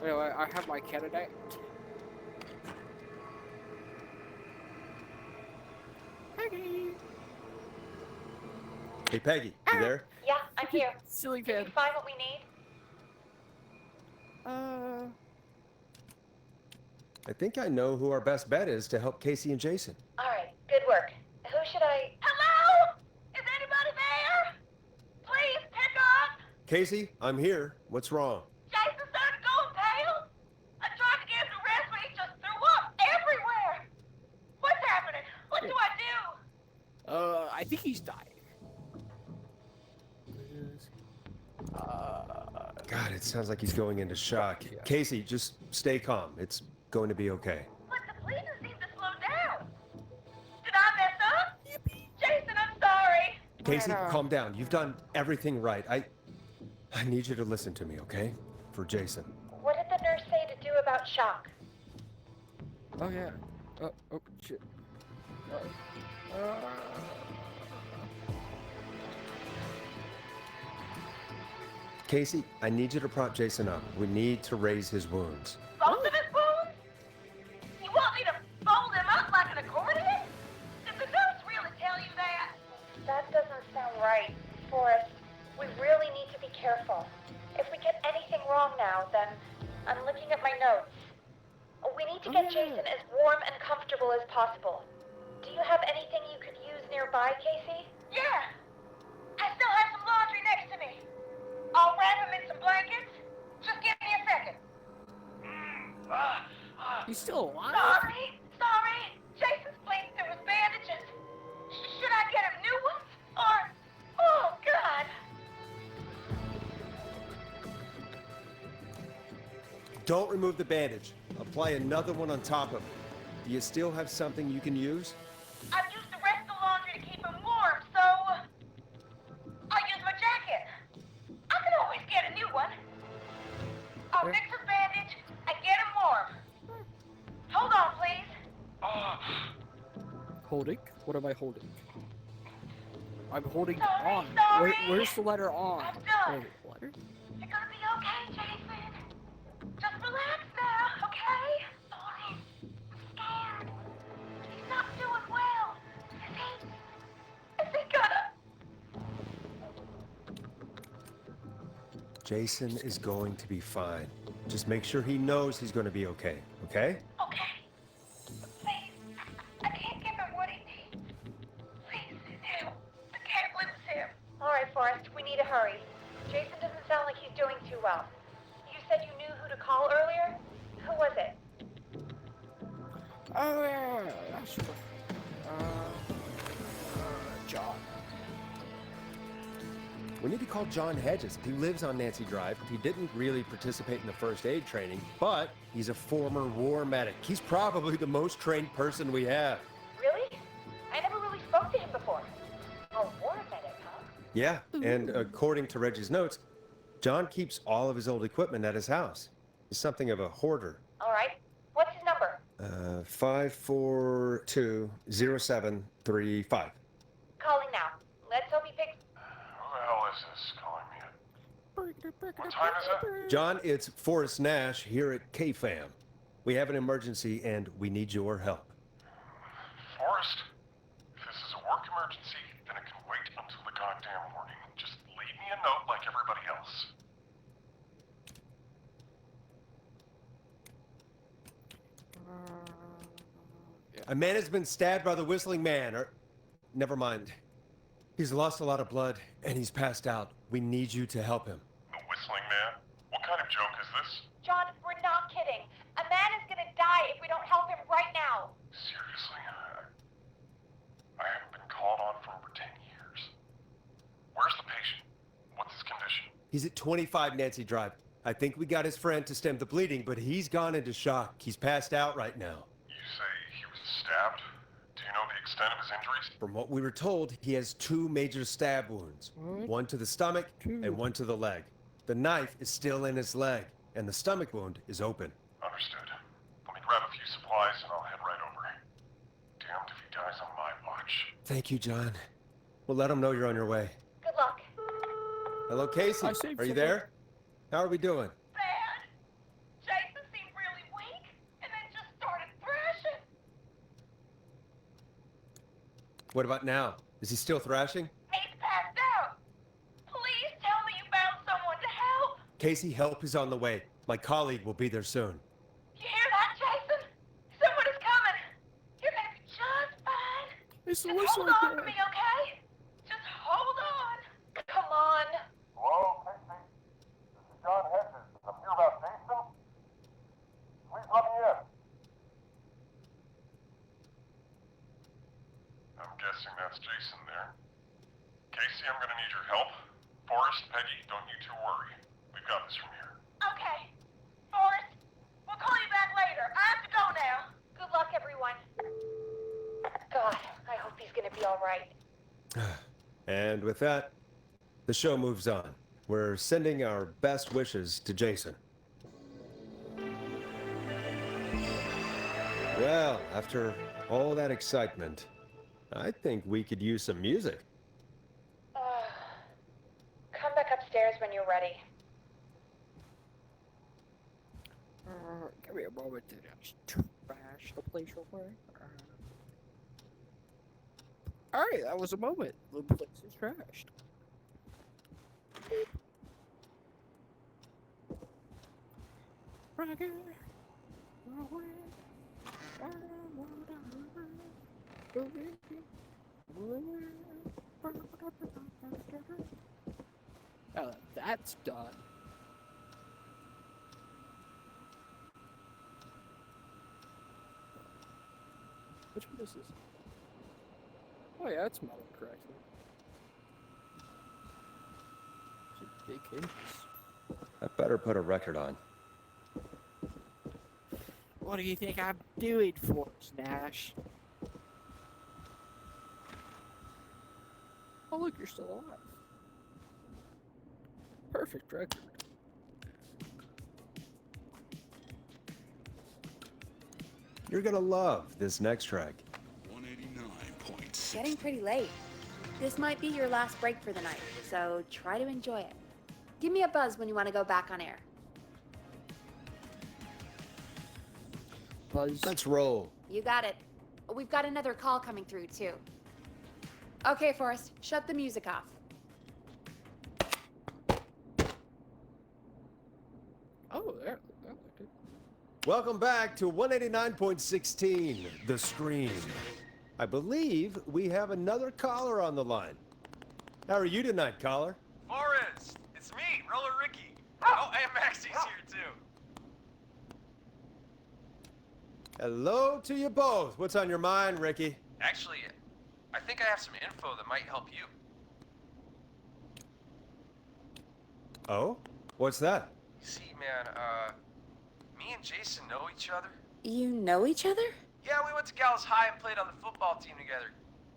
Anyway, I have my candidate. Peggy! Hey, Peggy, you there? Yeah, I'm here. Silly Did fan. you find what we need? I think I know who our best bet is to help Casey and Jason. All right, good work. Who should I... Hello? Is anybody there? Please, pick up! Casey, I'm here. What's wrong? Jason started going pale. I tried to get him to rest, but he just threw up everywhere. What's happening? What do I do? I think he's dying. God, it sounds like he's going into shock. Yeah. Casey, just stay calm. It's going to be okay. But the bleeding seems to slow down. Did I mess up? Jason, I'm sorry. Casey, calm down. You've done everything right. I need you to listen to me, okay? For Jason. What did the nurse say to do about shock? Oh yeah. Oh shit. Casey, I need you to prop Jason up. We need to raise his wounds. Both of his wounds? You want me to fold him up like an accordion? Did the nurse really tell you that? That doesn't sound right, Forrest. We really need to be careful. If we get anything wrong now, then I'm looking at my notes. We need to get Jason as warm and comfortable as possible. Do you have anything you could use nearby, Casey? Yeah! I still have some laundry next to me. I'll wrap him in some blankets. Just give me a second. He's still alive? Sorry. Jason's bleeding through his bandages. Should I get him new ones? Or... Oh, God. don't remove the bandage. Apply another one on top of it. Do you still have something you can use? I've used the rest of the laundry to keep him warm, so I use my jacket. I can always get a new one. I'll fix his bandage and get him warm. Hold on, please. Holding? What am I holding? I'm holding Sorry, on. sorry. Where's the letter on? I'm done. Wait, letter? You're gonna be okay, Jason. Just relax now, okay? Sorry. I'm scared. He's not doing well. Is he gonna... Jason is going to be fine. Just make sure he knows he's going to be okay, okay? Okay. Please. I can't give him what he needs. Please, help. I can't lose him. All right, Forrest, we need to hurry. Jason doesn't sound like he's doing too well. You said you knew who to call earlier? Who was it? Oh, yeah, sure. John. We need to call John Hedges. He lives on Nancy Drive. He didn't really participate in the first aid training, but he's a former war medic. He's probably the most trained person we have. Really? I never really spoke to him before. A war medic, huh? Yeah, and according to Reggie's notes, John keeps all of his old equipment at his house. He's something of a hoarder. All right. What's his number? 5420735. Calling now. Let's hope he picks... Who the hell is this calling me? What time is it? John, it's Forrest Nash here at KFAM. We have an emergency and we need your help. Forrest, if this is a work emergency, then it can wait until the goddamn morning. Just leave me a note like everybody else. A man has been stabbed by the Whistling Man, or... Never mind. He's lost a lot of blood, and he's passed out. We need you to help him. The Whistling Man? What kind of joke is this? John, we're not kidding. A man is gonna die if we don't help him right now. Seriously? I haven't been called on for over 10 years. Where's the patient? What's his condition? He's at 25 Nancy Drive. I think we got his friend to stem the bleeding, but he's gone into shock. He's passed out right now. You say he was stabbed? Do you know the extent of his injuries? From what we were told, he has 2 major stab wounds. What? One to the stomach Two. and one to the leg. The knife is still in his leg, and the stomach wound is open. Understood. Let me grab a few supplies and I'll head right over. Damned if he dies on my watch. Thank you, John. We'll let him know you're on your way. Good luck. Hello, Casey. I saved Are you someone. there? How are we doing? Bad. Jason seemed really weak and then just started thrashing. What about now? Is he still thrashing? He's passed out. Please tell me you found someone to help. Casey, help is on the way. My colleague will be there soon. You hear that, Jason? Someone is coming. You're gonna be just fine. It's the Just hold Whistling on for Man. me, okay? Just hold on. Come on. Hello, Casey. This is John Hedges. I'm here about Jason. Please let me in. I'm guessing that's Jason there. Casey, I'm gonna need your help. Forrest, Peggy, don't you two worry. We've got this from here. Okay. Forrest, we'll call you back later. I have to go now. Good luck, everyone. God, I hope he's gonna be all right. And with that, the show moves on. We're sending our best wishes to Jason. Well, after all that excitement, I think we could use some music. Come back upstairs when you're ready. Give me a moment to just trash the place real quick. Alright, that was a moment. The place is trashed. Now that that's done. Which one is this? Oh yeah, it's modeled correctly. Some big hinges. I better put a record on. What do you think I'm doing for, Nash? Oh, look, you're still alive. Perfect record. You're gonna love this next track. 189.6. Getting pretty late. This might be your last break for the night, so try to enjoy it. Give me a buzz when you want to go back on air. Buzz. Let's roll. You got it. We've got another call coming through, too. Okay, Forrest, shut the music off. Oh, there. I like it. Welcome back to 189.16, The Scream. I believe we have another caller on the line. How are you tonight, caller? Forrest, it's me, Roller Ricky. Oh, and Maxie's here too. Hello to you both. What's on your mind, Ricky? Actually, I think I have some info that might help you. Oh? What's that? You see, man, me and Jason know each other. You know each other? Yeah, we went to Gallows High and played on the football team together.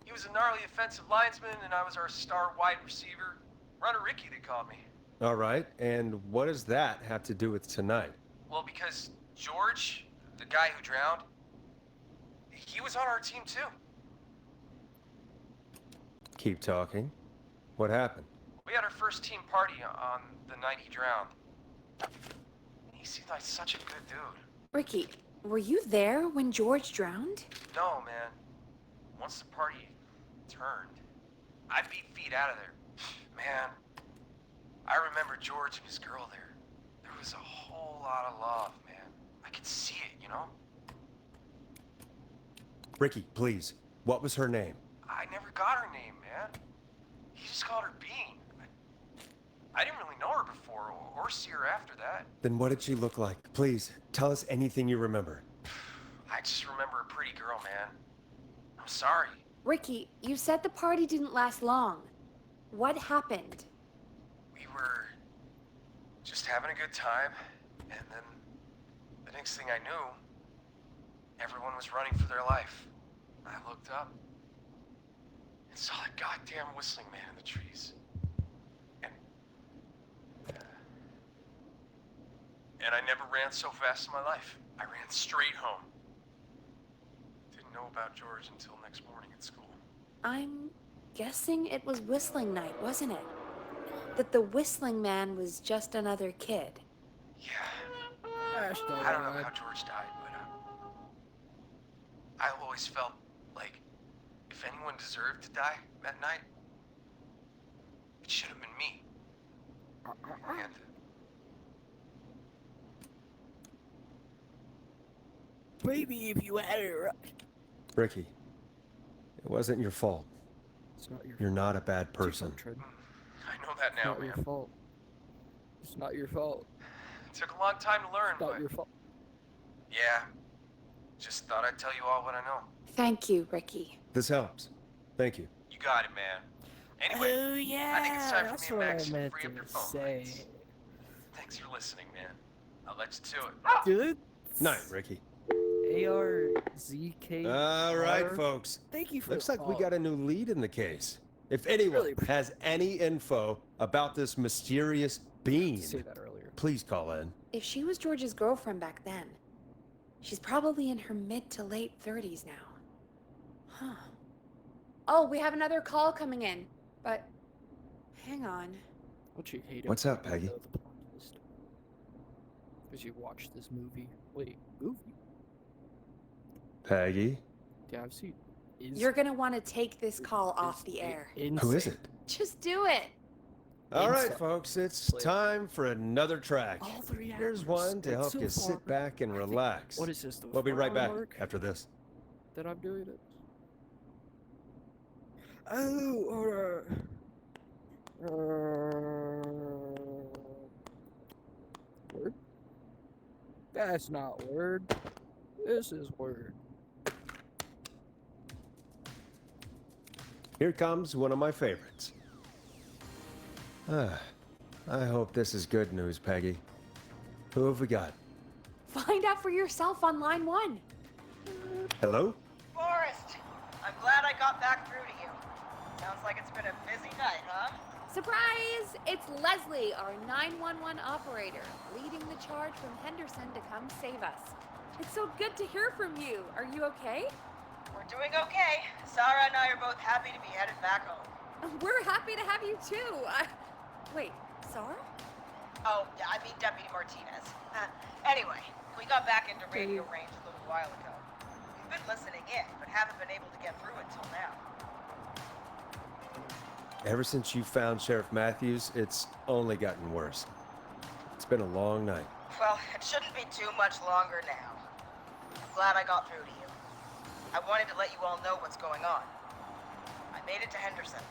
He was a gnarly offensive linesman, and I was our star wide receiver. Runner Ricky, they called me. All right, and what does that have to do with tonight? Well, because George, the guy who drowned, he was on our team too. Keep talking. What happened? We had our first team party on the night he drowned. He seemed like such a good dude. Ricky, were you there when George drowned? No, man. Once the party turned, I beat feet out of there. Man, I remember George and his girl there. There was a whole lot of love, man. I could see it, you know? Ricky, please. What was her name? I never got her name, man. He just called her Bean. I didn't really know her before or see her after that. Then what did she look like? Please, tell us anything you remember. I just remember a pretty girl, man. I'm sorry. Ricky, you said the party didn't last long. What happened? We were just having a good time, and then the next thing I knew, everyone was running for their life. I looked up and saw that goddamn whistling man in the trees. And I never ran so fast in my life. I ran straight home. Didn't know about George until next morning at school. I'm guessing it was whistling night, wasn't it? That the whistling man was just another kid. Yeah. Nash, I don't know how George died, but I always felt like if anyone deserved to die that night, it should have been me. And Maybe if you had it right. Ricky, it wasn't your fault. It's not your You're not a bad person. Trent. I know that It's now, not your man. fault. It's not your fault. It took a long time to learn, It's not but your fault. yeah. Just thought I'd tell you all what I know. Thank you, Ricky. This helps. Thank you. You got it, man. Anyway, Oh yeah, I think it's time for that's me and what Max I to meant free up to your phone say. lines. Thanks for listening, man. I'll let you to it. Good. Night, Ricky. ARZK. All right, folks. Thank you for Looks the like we call. got a new lead in the case. If anyone Really? has any info about this mysterious being, Say that earlier. please call in. If she was George's girlfriend back then, she's probably in her mid to late 30s now. Huh. Oh, we have another call coming in, but hang on. What you hate? What's up, Peggy? Because you watched this movie. Wait, movie? Peggy? Yeah, I've seen. Is You're gonna want to take this call off the air. Who is it? Just do it. All right, Inside. folks, it's time for another track. All three Here's actors. one to Wait, help so you far, sit back and I think- relax. What is this? The We'll be right back mark after this. that I'm doing it. Oh, word? That's not word. This is word. Here comes one of my favorites. I hope this is good news, Peggy. Who have we got? Find out for yourself on line 1. Hello? Forrest, I'm glad I got back through to you. Sounds like it's been a busy night, huh? Surprise! It's Leslie, our 911 operator, leading the charge from Henderson to come save us. It's so good to hear from you. Are you okay? We're doing okay. Sarah and I are both happy to be headed back home. We're happy to have you too. Wait, Sarah? Oh, yeah, I mean Deputy Martinez. Anyway, we got back into radio range a little while ago. We've been listening in, but haven't been able to get through until now. Ever since you found Sheriff Matthews, it's only gotten worse. It's been a long night. Well, it shouldn't be too much longer now. I'm glad I got through to you. I wanted to let you all know what's going on. I made it to Henderson.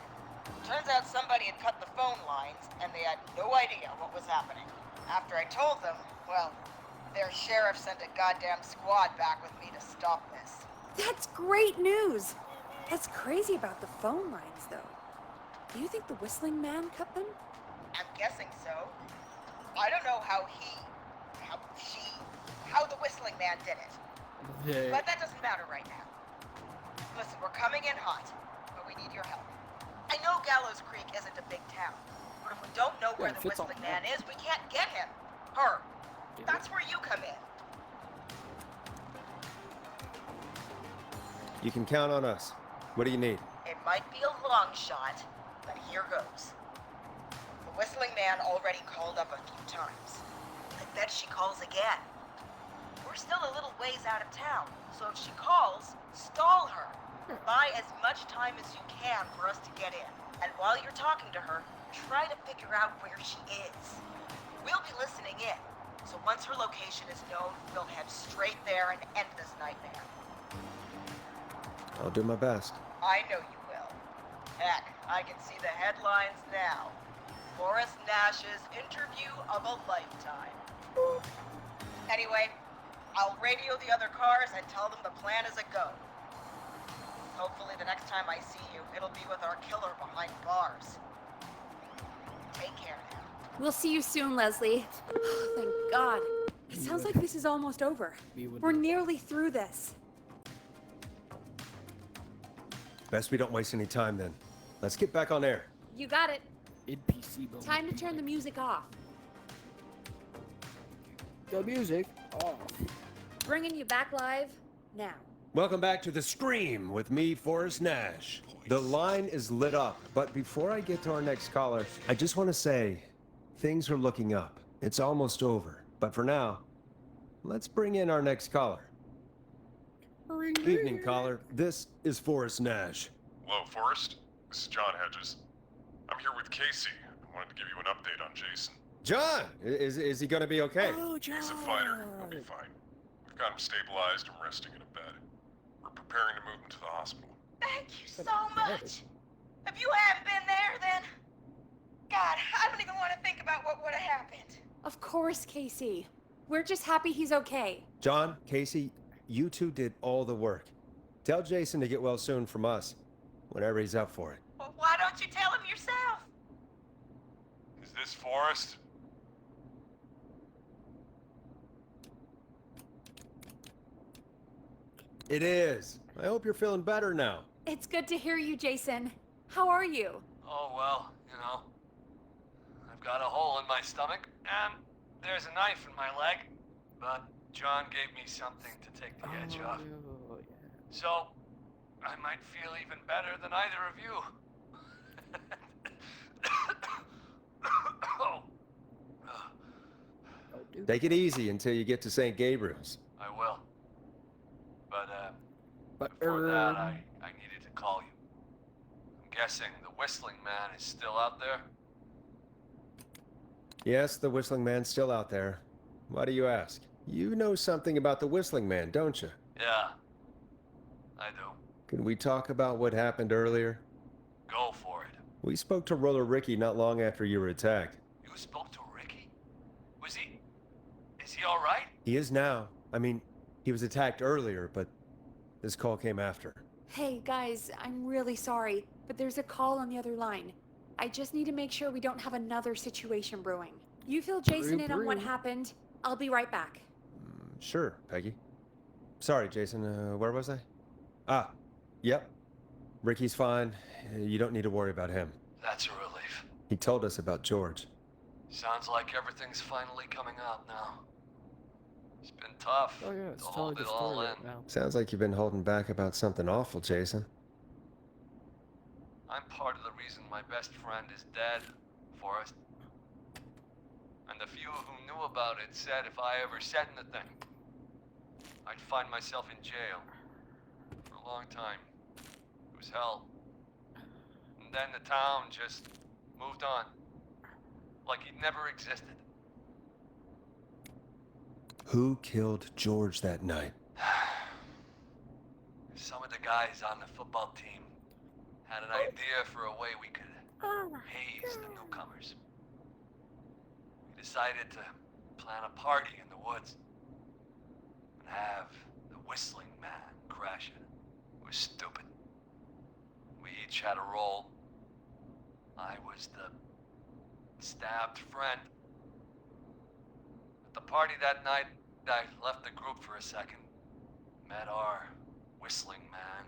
Turns out somebody had cut the phone lines, and they had no idea what was happening. After I told them, well, their sheriff sent a goddamn squad back with me to stop this. That's great news. That's crazy about the phone lines, though. Do you think the Whistling Man cut them? I'm guessing so. I don't know how the Whistling Man did it. But that doesn't matter right now. Listen, we're coming in hot, but we need your help. I know Gallows Creek isn't a big town, but if we don't know where the Whistling Man is, we can't get him. Her. That's where you come in. You can count on us. What do you need? It might be a long shot, but here goes. The Whistling Man already called up a few times. I bet she calls again. We're still a little ways out of town, so if she calls, stall her. Buy as much time as you can for us to get in. And while you're talking to her, try to figure out where she is. We'll be listening in, so once her location is known, we'll head straight there and end this nightmare. I'll do my best. I know you will. Heck, I can see the headlines now. Forrest Nash's interview of a lifetime. Anyway, I'll radio the other cars and tell them the plan is a go. Hopefully the next time I see you, it'll be with our killer behind bars. Take care now. We'll see you soon, Leslie. Oh, thank God. It sounds like this is almost over. We're nearly through this. Best we don't waste any time then. Let's get back on air. You got it. NPC mode. Time to turn the music off. The music off. Bringing you back live now. Welcome back to The Scream with me, Forrest Nash. The line is lit up, but before I get to our next caller, I just want to say, things are looking up. It's almost over. But for now, let's bring in our next caller. Evening, caller. This is Forrest Nash. Hello, Forrest. This is John Hedges. I'm here with Casey. I wanted to give you an update on Jason. John! Is he gonna be okay? Oh, John. He's a fighter. He'll be fine. We've got him stabilized and resting in a bed. We're preparing to move him to the hospital. Thank you so much. If you hadn't been there, then... God, I don't even want to think about what would have happened. Of course, Casey. We're just happy he's okay. John, Casey, you two did all the work. Tell Jason to get well soon from us, whenever he's up for it. Well, why don't you tell him yourself? Is this Forrest? It is. I hope you're feeling better now. It's good to hear you, Jason. How are you? Oh, well, you know. I've got a hole in my stomach, and there's a knife in my leg. But John gave me something to take the edge off. Oh, yeah. So, I might feel even better than either of you. Oh. Oh, dude. Take it easy until you get to St. Gabriel's. I will. But, But, before that, I needed to call you. I'm guessing the Whistling Man is still out there? Yes, the Whistling Man's still out there. Why do you ask? You know something about the Whistling Man, don't you? Yeah, I do. Can we talk about what happened earlier? Go for it. We spoke to Roller Ricky not long after you were attacked. You spoke to Ricky? Is he alright? He is now. I mean, he was attacked earlier, but this call came after. Hey, guys, I'm really sorry, but there's a call on the other line. I just need to make sure we don't have another situation brewing. You fill Jason in on what happened. I'll be right back. Sure, Peggy. Sorry, Jason, where was I? Ah, yep. Ricky's fine. You don't need to worry about him. That's a relief. He told us about George. Sounds like everything's finally coming out now. It's been tough Oh yeah, it's to telling hold the it all story in. right now. Sounds like you've been holding back about something awful, Jason. I'm part of the reason my best friend is dead, Forrest. And the few who knew about it said if I ever said anything, I'd find myself in jail. For a long time. It was hell. And then the town just moved on. Like he'd never existed. Who killed George that night? Some of the guys on the football team had an idea for a way we could haze the newcomers. We decided to plan a party in the woods and have the Whistling Man crash it. It was stupid. We each had a role. I was the stabbed friend. At the party that night, I left the group for a second. Met our Whistling Man.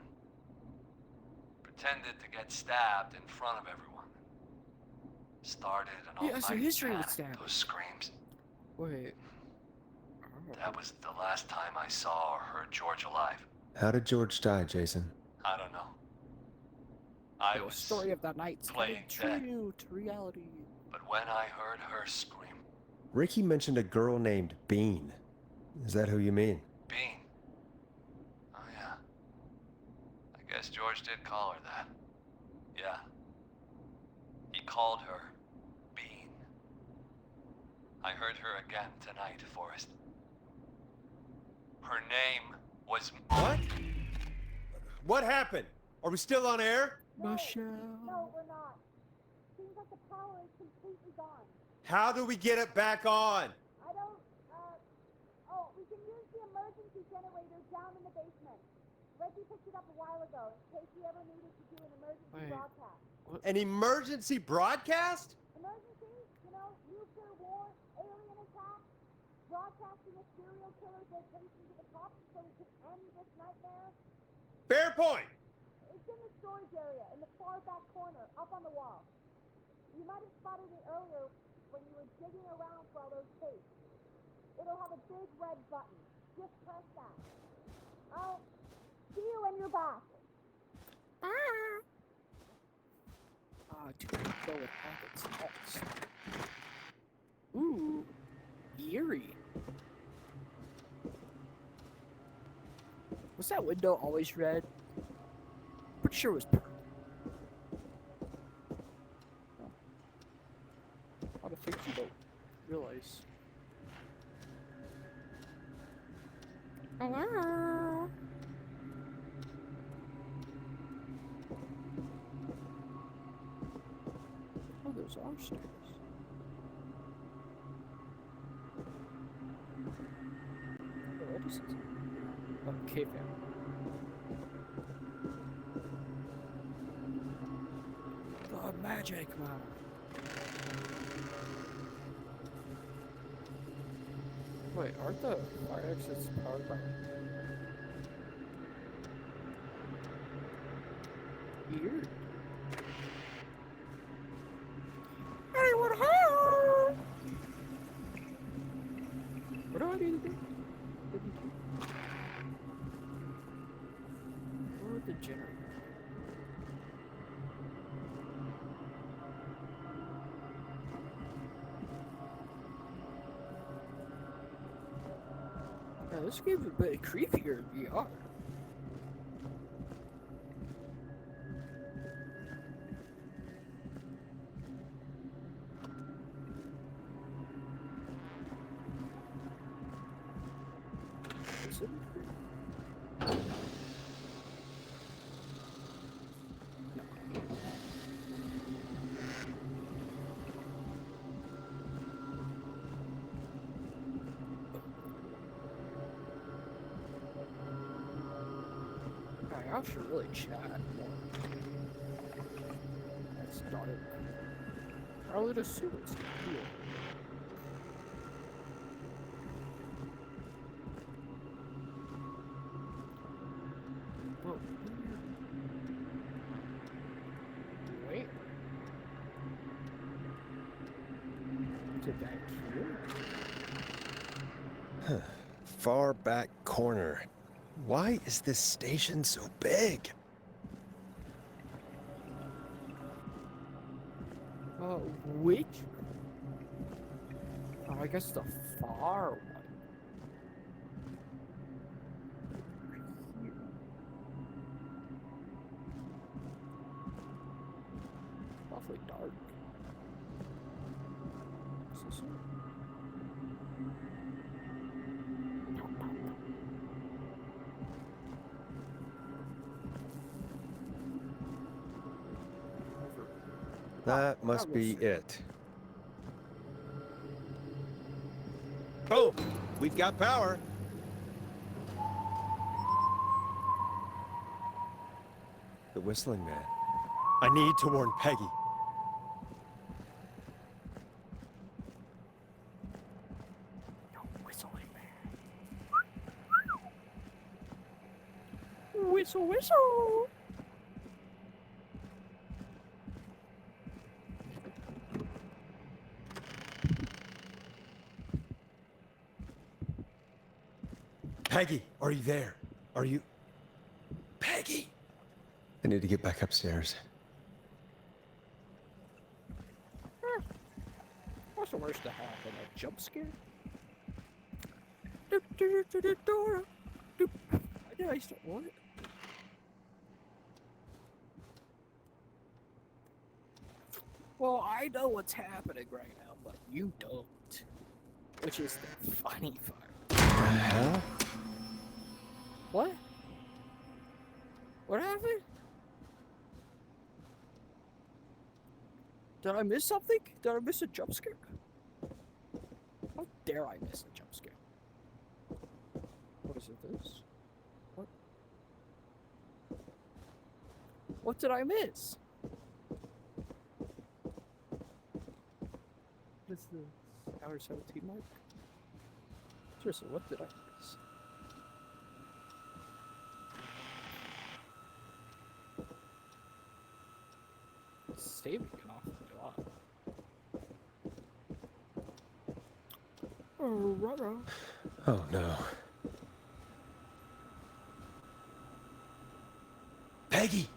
Pretended to get stabbed in front of everyone. Started an Yeah, so all-night history with panic. stabbing. Those screams. Wait. That was the last time I saw or heard George alive. How did George die, Jason? I don't know. I The was story of that night's playing true to reality. But when I heard her scream, Ricky mentioned a girl named Bean. Is that who you mean? Bean. Oh yeah. I guess George did call her that. Yeah. He called her Bean. I heard her again tonight, Forrest. Her name was... What? What happened? Are we still on air? Michelle. No, we're not. Seems like the power is completely gone. How do we get it back on? I don't, oh, we can use the emergency generator down in the basement. Reggie picked it up a while ago in case we ever needed to do an emergency Wait. broadcast. An emergency broadcast? Emergency? You know, nuclear war, alien attack, broadcasting a serial killer's location to the cops so we can end this nightmare. Fair point. It's in the storage area, in the far back corner, up on the wall. You might have spotted it earlier when you were digging around for all those tapes. It'll have a big red button. Just press that. I'll see you when you're back. To go with packets next. Ooh, eerie. Was that window always red? Pretty sure it was purple. A lot of things you don't realize. Hello. Oh, those are stairs. Oh, what is this? Oh, cave in. The magic man. Wait, aren't the fire exits powered by? Weird. Anyone home? What do I need to do? Or the generator? Yeah, this game's a bit creepier in VR. Is it? I should really chat more. That's dark. I would assume it's here. to back here? Huh. Far back corner. Why is this station so big? Which? Oh, I guess the far one. Right here. Awfully dark. Is this it? That must be it. Oh, we've got power. The whistling man. I need to warn Peggy. Whistling man. Whistle, whistle. Peggy, are you there? Are you... Peggy! I need to get back upstairs. What's the worst to happen? A jump scare? Did I start what? Well, I know what's happening right now, but you don't. Which is the funny part. The hell? What? What happened? Did I miss something? Did I miss a jump scare? How dare I miss a jump scare? What is it, this? What? What did I miss? What is the hour 17 mark? Seriously, what did I miss? Saving an awfully lot. Oh, ruh-roh. Oh no. Peggy!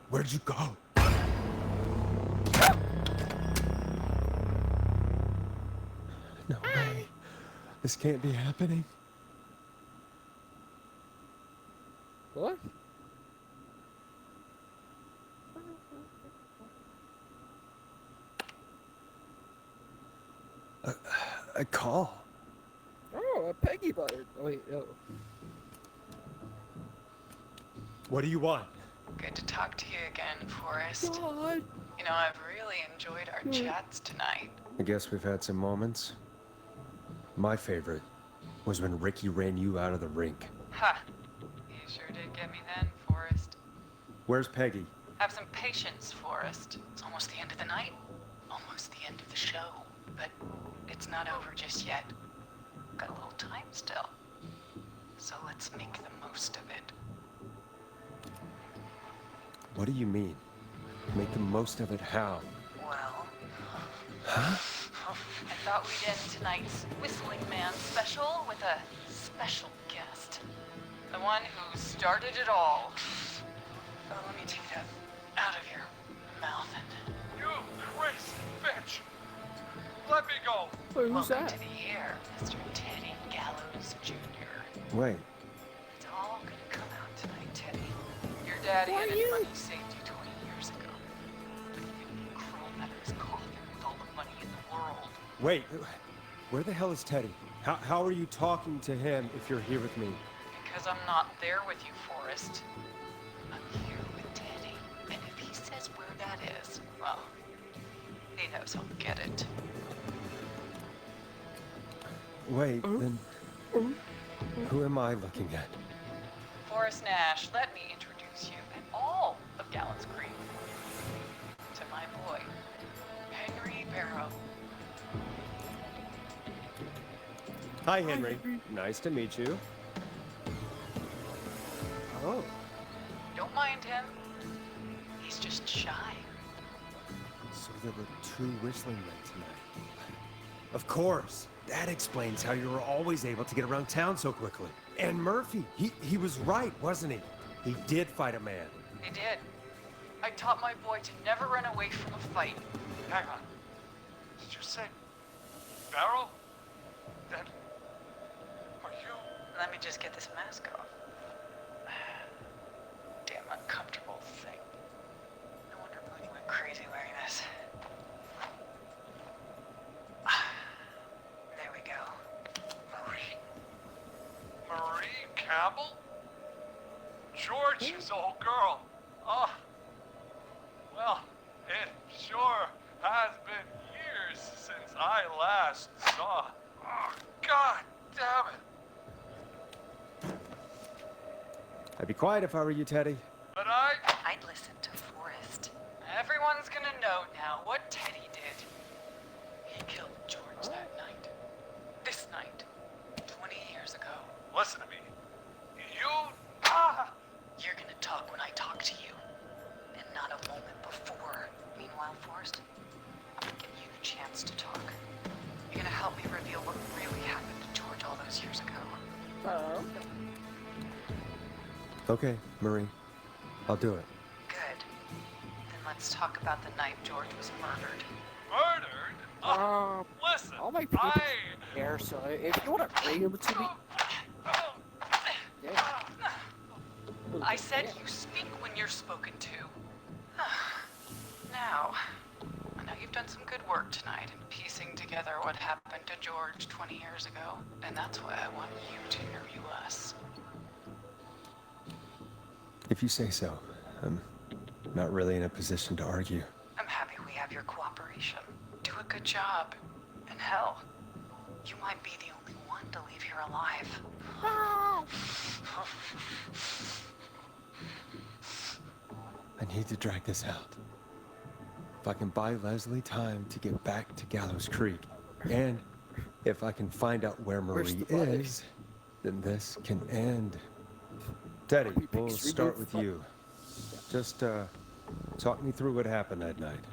Where'd you go? No way. This can't be happening. What? A call. Oh, a Peggy button. Oh, wait, no. What do you want? Good to talk to you again, Forrest. God. You know, I've really enjoyed our chats tonight. I guess we've had some moments. My favorite was when Ricky ran you out of the rink. Ha! You sure did get me then, Forrest. Where's Peggy? Have some patience, Forrest. It's almost the end of the night. Almost the end of the show. But it's not over just yet. Got a little time still. So let's make the most of it. What do you mean? Make the most of it how? Well, Huh? I thought we'd end tonight's Whistling Man special with a special guest. The one who started it all. Oh, let me take that out of your mouth and... You crazy bitch! Let me go! Wait, who's Welcome that? to the air, Mr. Teddy Gallows Jr. Wait. It's all gonna come out tonight, Teddy. Your daddy Why and his you? money saved you 20 years ago. But you crawled out of his coffin with all the money in the world. Wait. Where the hell is Teddy? How are you talking to him if you're here with me? Because I'm not there with you, Forrest. I'm here with Teddy. And if he says where that is, well, he knows I'll get it. Wait, then... Who am I looking at? Forrest Nash, let me introduce you and all of Gallons Creek to my boy, Henry Barrow. Hi, Henry. Nice to meet you. Oh. Don't mind him. He's just shy. So there were two whistling men tonight. Of course. That explains how you were always able to get around town so quickly. And Murphy, he was right, wasn't he? He did fight a man. He did. I taught my boy to never run away from a fight. Hang on. Did you say Barrow? That... Are you... Let me just get this mask off. Damn uncomfortable thing. No wonder Mooney went crazy wearing this. There we go. Marie Campbell? George's old girl. Oh. Well, it sure has been years since I last saw. Oh, God damn it. I'd be quiet if I were you, Teddy. But I'd listen to Forrest. Everyone's gonna know now what Teddy did. He killed George that night. This night. 20 years ago. Listen to me. You're gonna talk when I talk to you. And not a moment before. Meanwhile, Forrest, I'm gonna give you the chance to talk. You're gonna help me reveal what really happened to George all those years ago. Okay, Marie. I'll do it. Good. Then let's talk about the night George was murdered. Murdered? Listen, I'll make people care, so if you want to bring him to me... Yeah. I said you speak when you're spoken to. Now, I know you've done some good work tonight in piecing together what happened to George 20 years ago, and that's why I want you to interview us. If you say so. I'm not really in a position to argue. I'm happy we have your cooperation. Do a good job. And hell, you might be the only one to leave here alive. I need to drag this out. If I can buy Leslie time to get back to Gallows Creek, and if I can find out where Where's Marie the body? is, then this can end. Teddy, Are we we'll picks start removed with you. Just, talk me through what happened that night.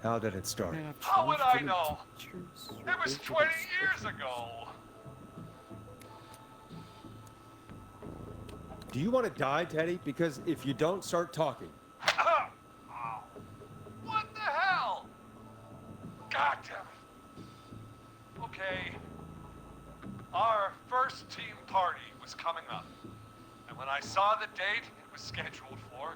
How did it start? How would I know? It was 20 years ago. Do you want to die, Teddy? Because if you don't start talking... What the hell? God damn it. Okay. Our first team party was coming up. And when I saw the date it was scheduled for,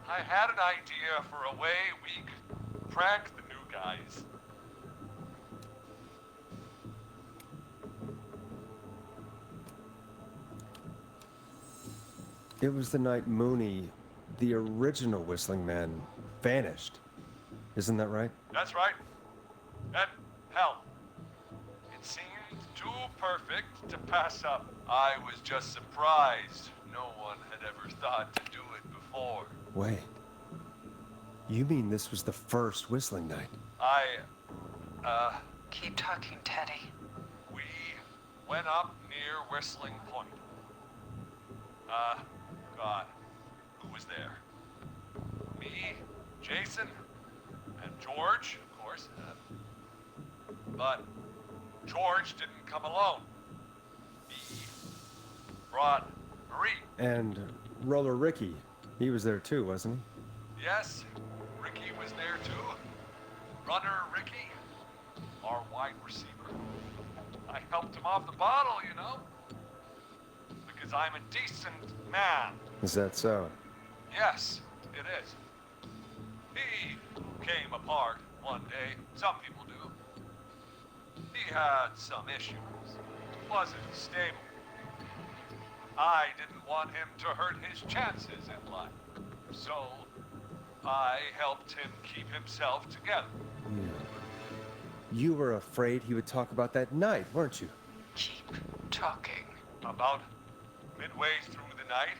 I had an idea for a way we could prank the new guys. It was the night Mooney, the original Whistling Man, vanished. Isn't that right? That's right. And hell, it seemed too perfect to pass up. I was just surprised no one had ever thought to do it before. Wait. You mean this was the first Whistling Night? Keep talking, Teddy. We went up near Whistling Point. God, who was there? Me, Jason, and George, of course. But George didn't come alone. He brought Marie. And Roller Ricky, he was there too, wasn't he? Yes, Ricky was there too. Runner Ricky, our wide receiver. I helped him off the bottle, you know? Because I'm a decent man. Is that so? Yes, it is. He came apart one day. Some people do. He had some issues. Wasn't stable. I didn't want him to hurt his chances in life. So, I helped him keep himself together. You were afraid he would talk about that night, weren't you? Keep talking. About midway through the night,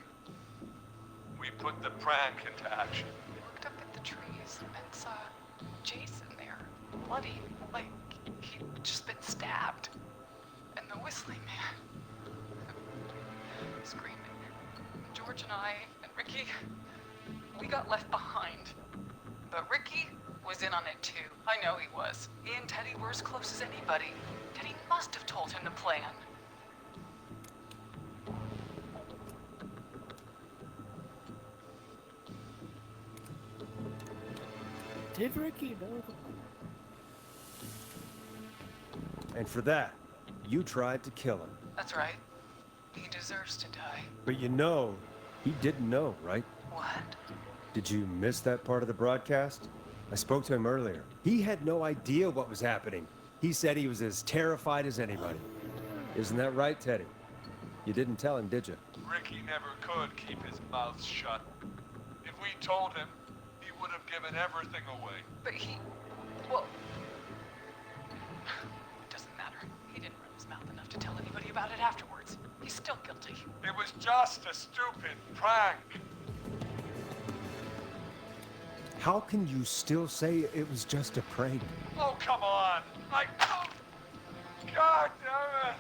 we put the prank into action. We looked up at the trees and saw Jason there, bloody, like he'd just been stabbed. And the Whistling Man screaming. George and I and Ricky, we got left behind. But Ricky, was in on it too. I know he was. He and Teddy were as close as anybody. Teddy must have told him the plan. Did Ricky know? And for that, you tried to kill him. That's right. He deserves to die. But you know, he didn't know, right? What? Did you miss that part of the broadcast? I spoke to him earlier. He had no idea what was happening. He said he was as terrified as anybody. Isn't that right, Teddy? You didn't tell him, did you? Ricky never could keep his mouth shut. If we told him, he would have given everything away. But well... It doesn't matter. He didn't run his mouth enough to tell anybody about it afterwards. He's still guilty. It was just a stupid prank. How can you still say it was just a prank? Oh, come on. Oh, God damn it.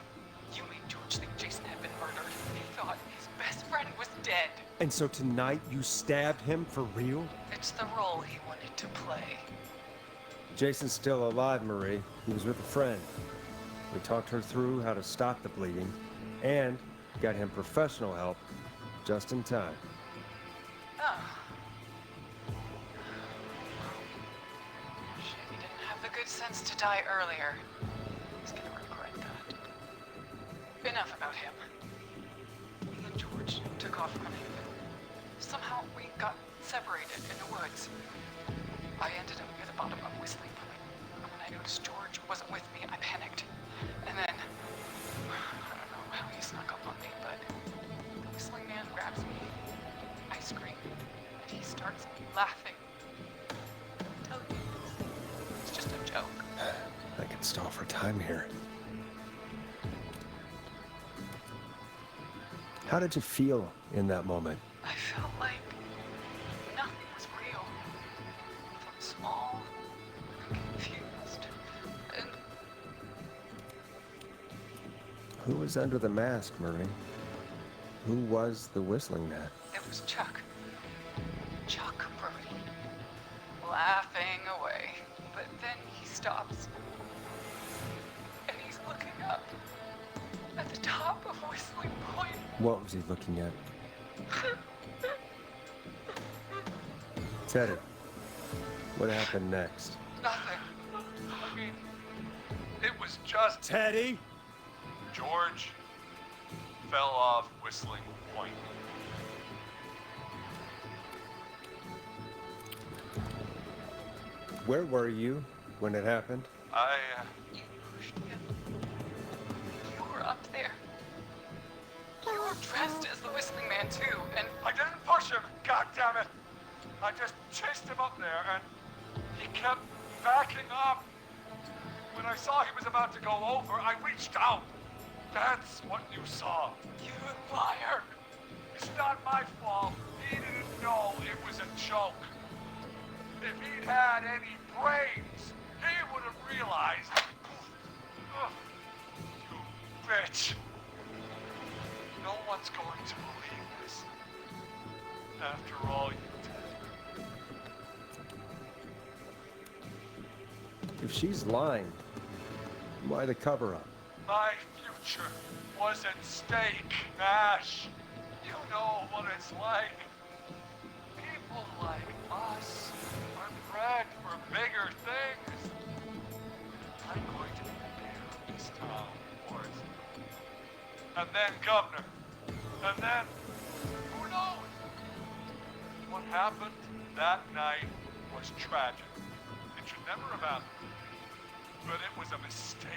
You made George think Jason had been murdered. He thought his best friend was dead. And so tonight you stabbed him for real? It's the role he wanted to play. Jason's still alive, Marie. He was with a friend. We talked her through how to stop the bleeding and got him professional help just in time. Oh. Shit, he didn't have the good sense to die earlier. He's gonna regret that. Enough about him. Me and George took off running. Somehow we got separated in the woods. I ended up near the bottom of Whistling Point. And when I noticed George wasn't with me, I panicked. And then, I don't know how he snuck up on me, but the Whistling Man grabs me. I scream, and he starts laughing. I'm telling you, it's just a joke. I can stall for time here. How did you feel in that moment? I felt like nothing was real. I felt small and confused. And Who was under the mask, Marie? Who was the Whistling Man? it was Chuck. Chuck Brody. Laughing away. But then he stops. And he's looking up at the top of Whistling Point. What was he looking at? Teddy, what happened next? Nothing. I mean, it was just... Teddy! George fell off Whistling Point. Where were you when it happened? You pushed me. You were up there. You were dressed as the Whistling Man too, and I didn't push him, God damn it! I just chased him up there, and he kept backing up. When I saw he was about to go over, I reached out. That's what you saw. you liar. It's not my fault. He didn't know it was a joke. If he'd had any brains, he would have realized. Ugh, you bitch. No one's going to believe this. After all you did. If she's lying, why the cover-up? My future was at stake, Nash. You know what it's like. People like us are bred for bigger things. I'm going to be the mayor of this town, Forrest. And then governor. And then, who knows? What happened that night was tragic. It should never have happened. But it was a mistake.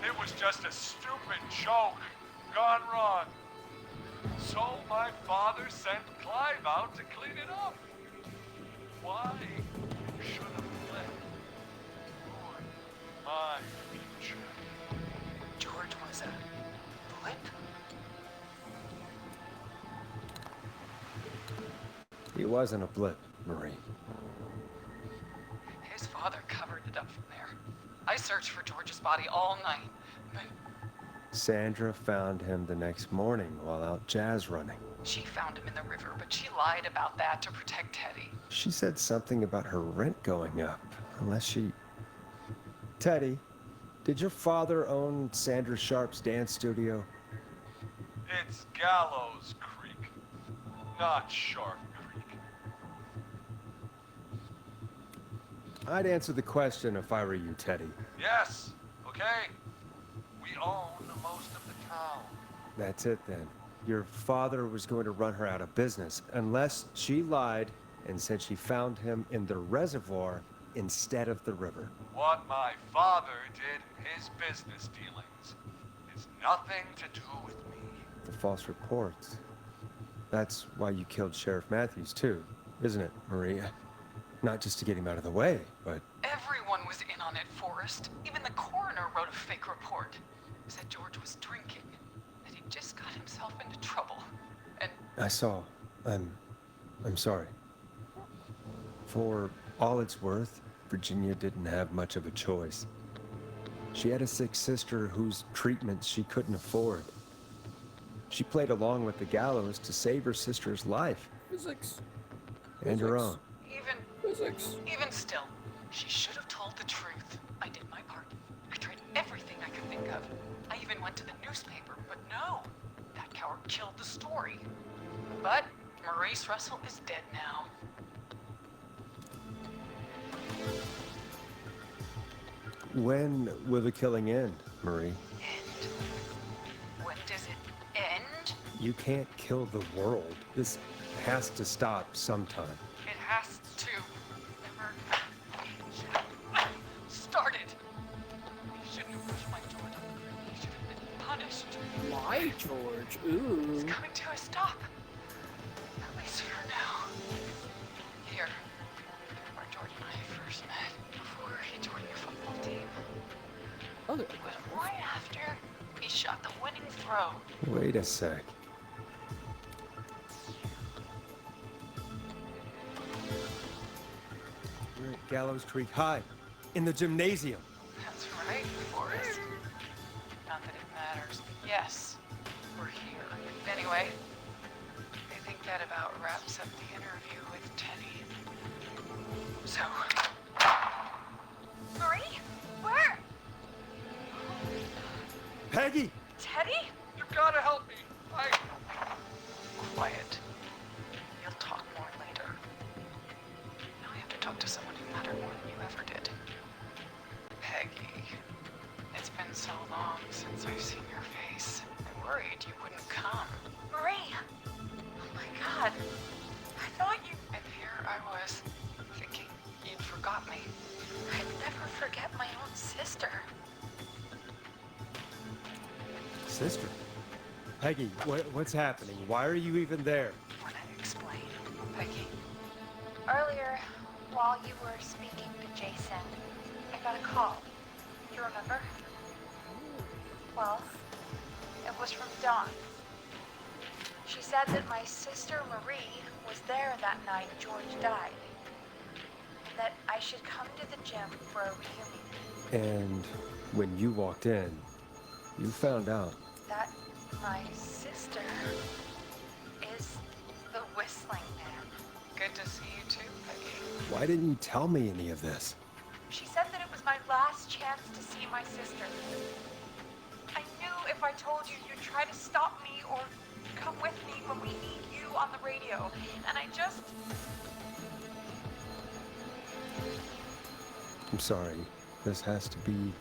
It was just a stupid joke gone wrong. So my father sent Clive out to clean it up. Why should have let ruin my future? George was a blip. He wasn't a blip, Marie. His father covered it up from there. I searched for George's body all night, but Sandra found him the next morning while out jazz running. She found him in the river, but she lied about that to protect Teddy. She said something about her rent going up. Unless she... Teddy, did your father own Sandra Sharp's dance studio? It's Gallows Creek, not Shark Creek. I'd answer the question if I were you, Teddy. Yes, okay? We own most of the town. That's it then. Your father was going to run her out of business, unless she lied and said she found him in the reservoir instead of the river. What my father did in his business dealings is nothing to do with me. The false reports. That's why you killed Sheriff Matthews, too, isn't it, Maria? Not just to get him out of the way, but... Everyone was in on it, Forrest. Even the coroner wrote a fake report. Said George was drinking, that he just got himself into trouble. And I saw. I'm sorry. For all it's worth, Virginia didn't have much of a choice. She had a sick sister whose treatments she couldn't afford. She played along with the gallows to save her sister's life. Physics. And her own. Even still, she should have told the truth. I did my part. I tried everything I could think of. I even went to the newspaper, but no. That coward killed the story. But Maurice Russell is dead now. When will the killing end, Marie? End? When does it end? You can't kill the world. This has to stop sometime. It has to. Never started. He shouldn't have pushed my Jordan. He should have been punished. My George, ooh. It's coming to a stop. At least for now. Here. Where Jordan and I first met. Before he joined your football team. Oh, It was right after he shot the winning throw. Wait a sec. We're at Gallows Creek High, in the gymnasium. That's right, Forrest. Not that it matters. Yes, we're here. Anyway, I think that about wraps up the interview with Teddy. So... Marie? Where? Peggy! Teddy? You gotta help me. Quiet. You'll talk more later. Now I have to talk to someone who mattered more than you ever did. Peggy. It's been so long since I've seen your face. I worried you wouldn't come. Marie! Oh my god. I thought you... And here I was, thinking you'd forgot me. I'd never forget my own sister. Sister? Peggy, what's happening? Why are you even there? When I explain, Peggy. Earlier, while you were speaking to Jason, I got a call. You remember? Well, it was from Dawn. She said that my sister Marie was there that night George died. And that I should come to the gym for a reunion. And when you walked in, you found out. That my sister is the Whistling Man. Good to see you too, Peggy. Why didn't you tell me any of this? She said that it was my last chance to see my sister. I knew if I told you, you'd try to stop me or come with me when we need you on the radio. And I just... I'm sorry. This has to be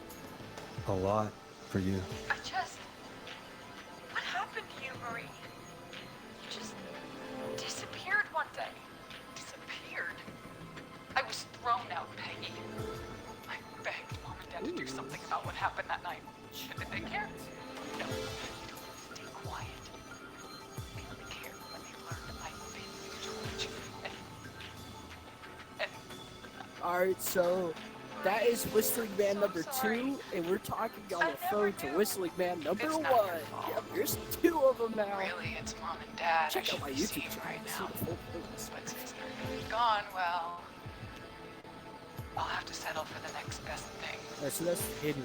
a lot for you. I just... What happened to you, Marie? You just disappeared one day. Disappeared. I was thrown out, Peggy. I begged Mom and Dad to do something about what happened that night. But did they care? No. Stay quiet. They only cared when they learned I'd been with George. And Alright, so that is Whistling Man number 2, and we're talking on the phone to Whistling Man number It's 1. not your fault. Yep, there's 2 of them now. really, it's Mom and Dad. Check out my I should see YouTube channel right to see now. the full things. But since they're gone, well, I'll have to settle for the next best thing. Alright, so that's Henry.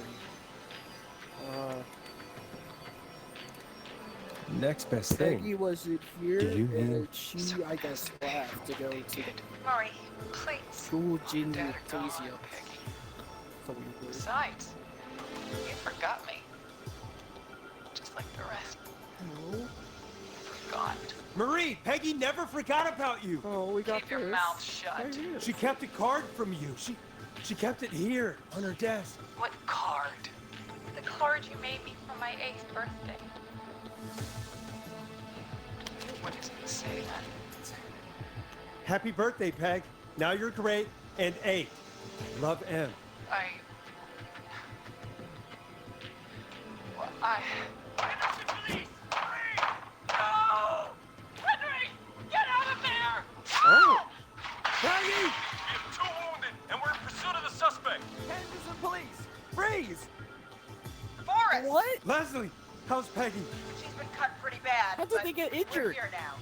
Next best thing. Peggy wasn't here, Do you mean- and she, I guess, left to go to the Murray, please. school Dad are gone, gymnasium. Peggy. So we were. Besides, you forgot me. Just like the rest. Oh, Forgot. Marie, Peggy never forgot about you. oh, we got Keep your this. mouth shut. Right here. She kept a card from you. She kept it here on her desk. What card? The card you made me for my 8th birthday. What does it say then? Happy birthday, Peg. Now you're great and 8. Love, M. No! Henry! Get out of there! Oh, Peggy! We have 2 wounded, and we're in pursuit of the suspect. Henderson police! Freeze! Forrest! what? Leslie, how's Peggy? She's been cut pretty bad. How did but they get We're injured? here now.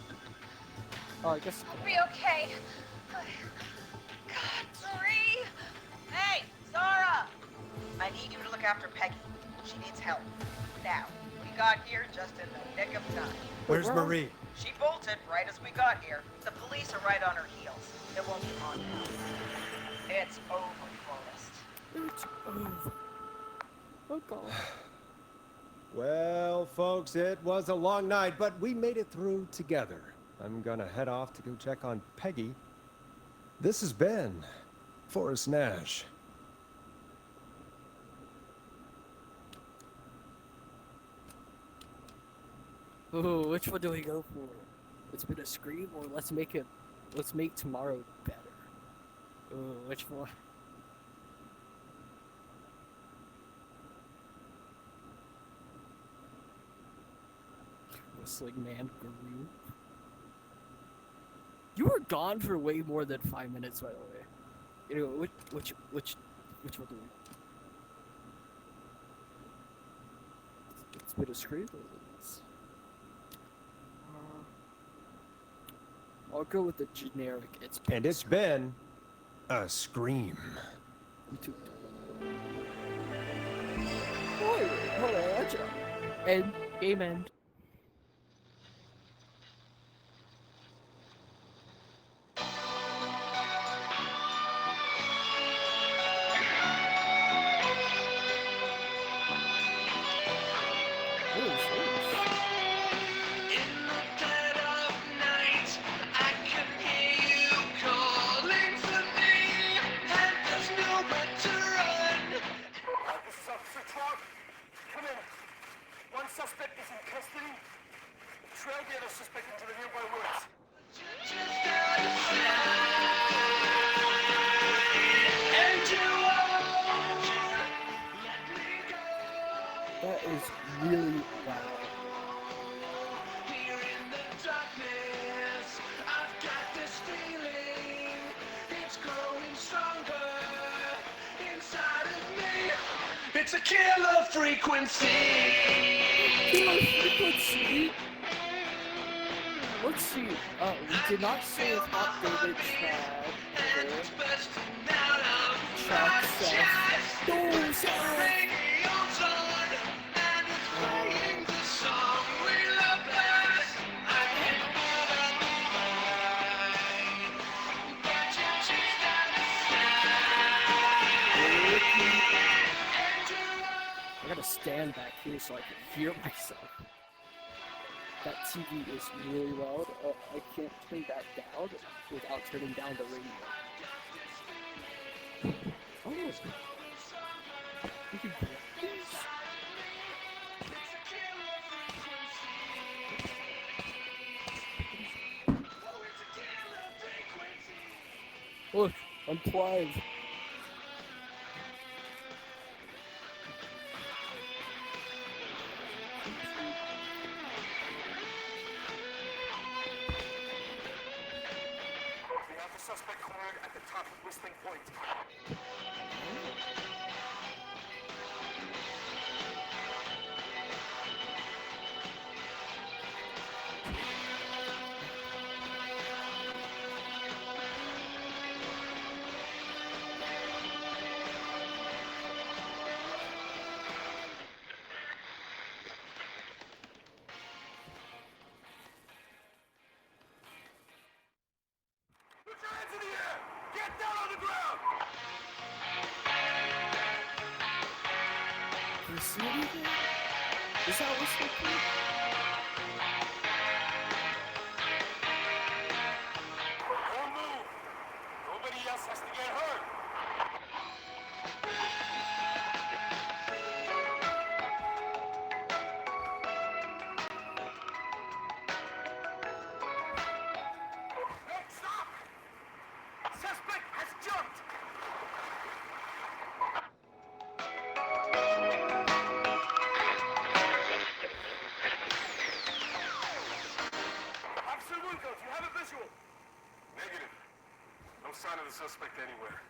Oh, I guess. I'll be okay. God, Marie! Hey, Zara! I need you to look after Peggy. She needs help. Now, we got here just in the nick of time. Where's Where? Marie? She bolted right as we got here. The police are right on her heels. It won't be long now. It's over, Forrest. It's over. Oh, God. Well, folks, it was a long night, but we made it through together. I'm gonna head off to go check on Peggy. This has been Forrest Nash. Ooh, which one do we go for? It's been a scream, or let's make tomorrow better. Ooh, which one? Whistling Man Guru. You were gone for way more than 5 minutes, by the way. You know, which one do we? It's been a scream. I'll go with the generic. And it's been a scream. Hold on, watch out. And game end. This is Officer Clark. Come in. One suspect is in custody. Trail the other suspect into the nearby woods. That is really loud. It's a killer frequency. Frequency. Let's see. We did not say if updated Chad says. No, Sarah. I gotta stand back here so I can hear myself. That TV is really loud. I can't turn that down without turning down the radio. Oh, you can grab these? Look, I'm Clive. We have the suspect cornered at the top of Whistling Point. there! Get down on the ground! Can you see anything? Is that what's happening? Don't move! Nobody else has to get hurt! Hey, stop! Suspect has jumped! Officer Wilco, do you have a visual? Negative. No sign of the suspect anywhere.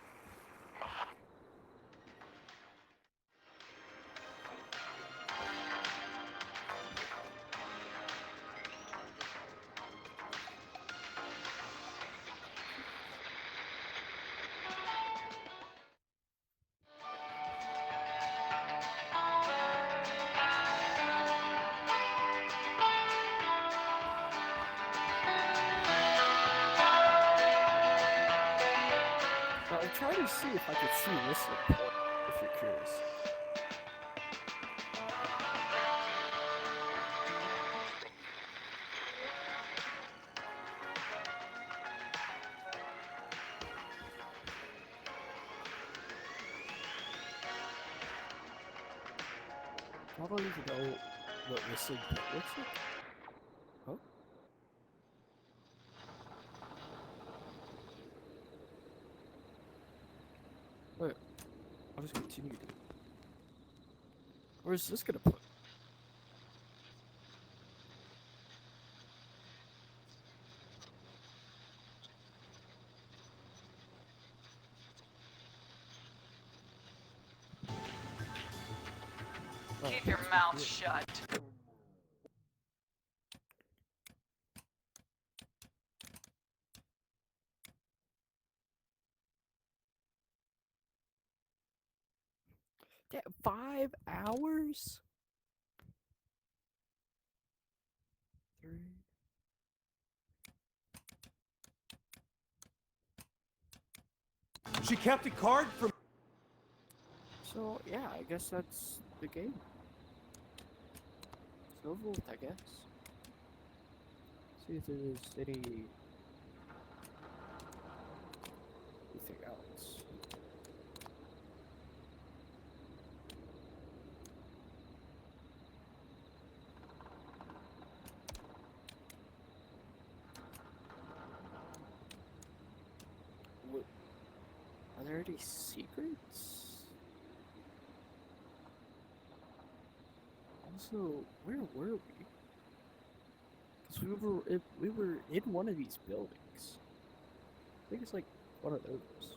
I'm trying to see if I can see this report, if you're curious. I don't even know what this looks like. Huh? Wait, I'll just continue. Where's this gonna put? Keep your mouth shut. Yeah, 5 hours? 3. She kept a card from... So, yeah, I guess that's the game. It's over with, I guess. See if there's anything else. What? Are there any secrets? Also, where were we? Because we were in one of these buildings. I think it's like one of those.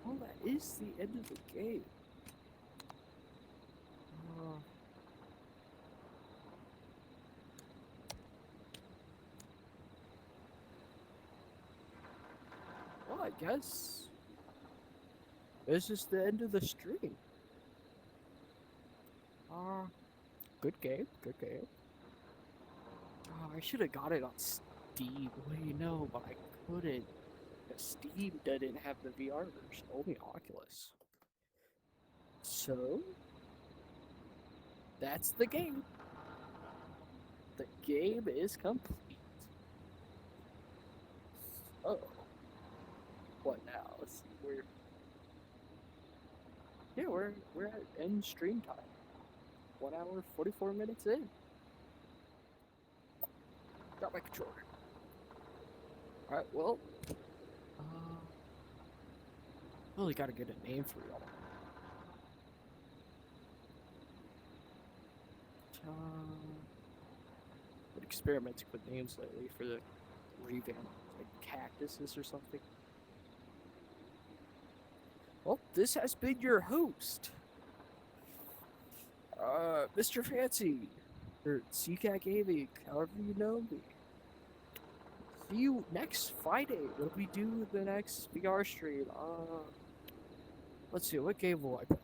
Oh, that is the end of the game. Well, I guess this is the end of the stream. Good game, good game. I should have got it on Steam. Well, you know, but I couldn't. Steam didn't have the VR version, only Oculus. So, that's the game. The game is complete. Oh. What now? Let's see, we're at end stream time. 1 hour, 44 minutes in. Got my controller. Alright, well. Really gotta get a name for y'all. Been experimenting with names lately for the revamp, like cactuses or something. Well, this has been your host, Mr. Fancy, or CCAT Gaming, however you know me. See you next Friday when we do the next VR stream. Let's see, what game will I play?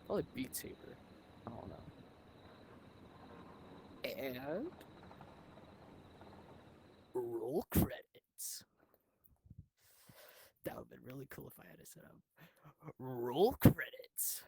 Probably Beat Saber. I don't know. And credits. That would have been really cool if I had to set up roll credits.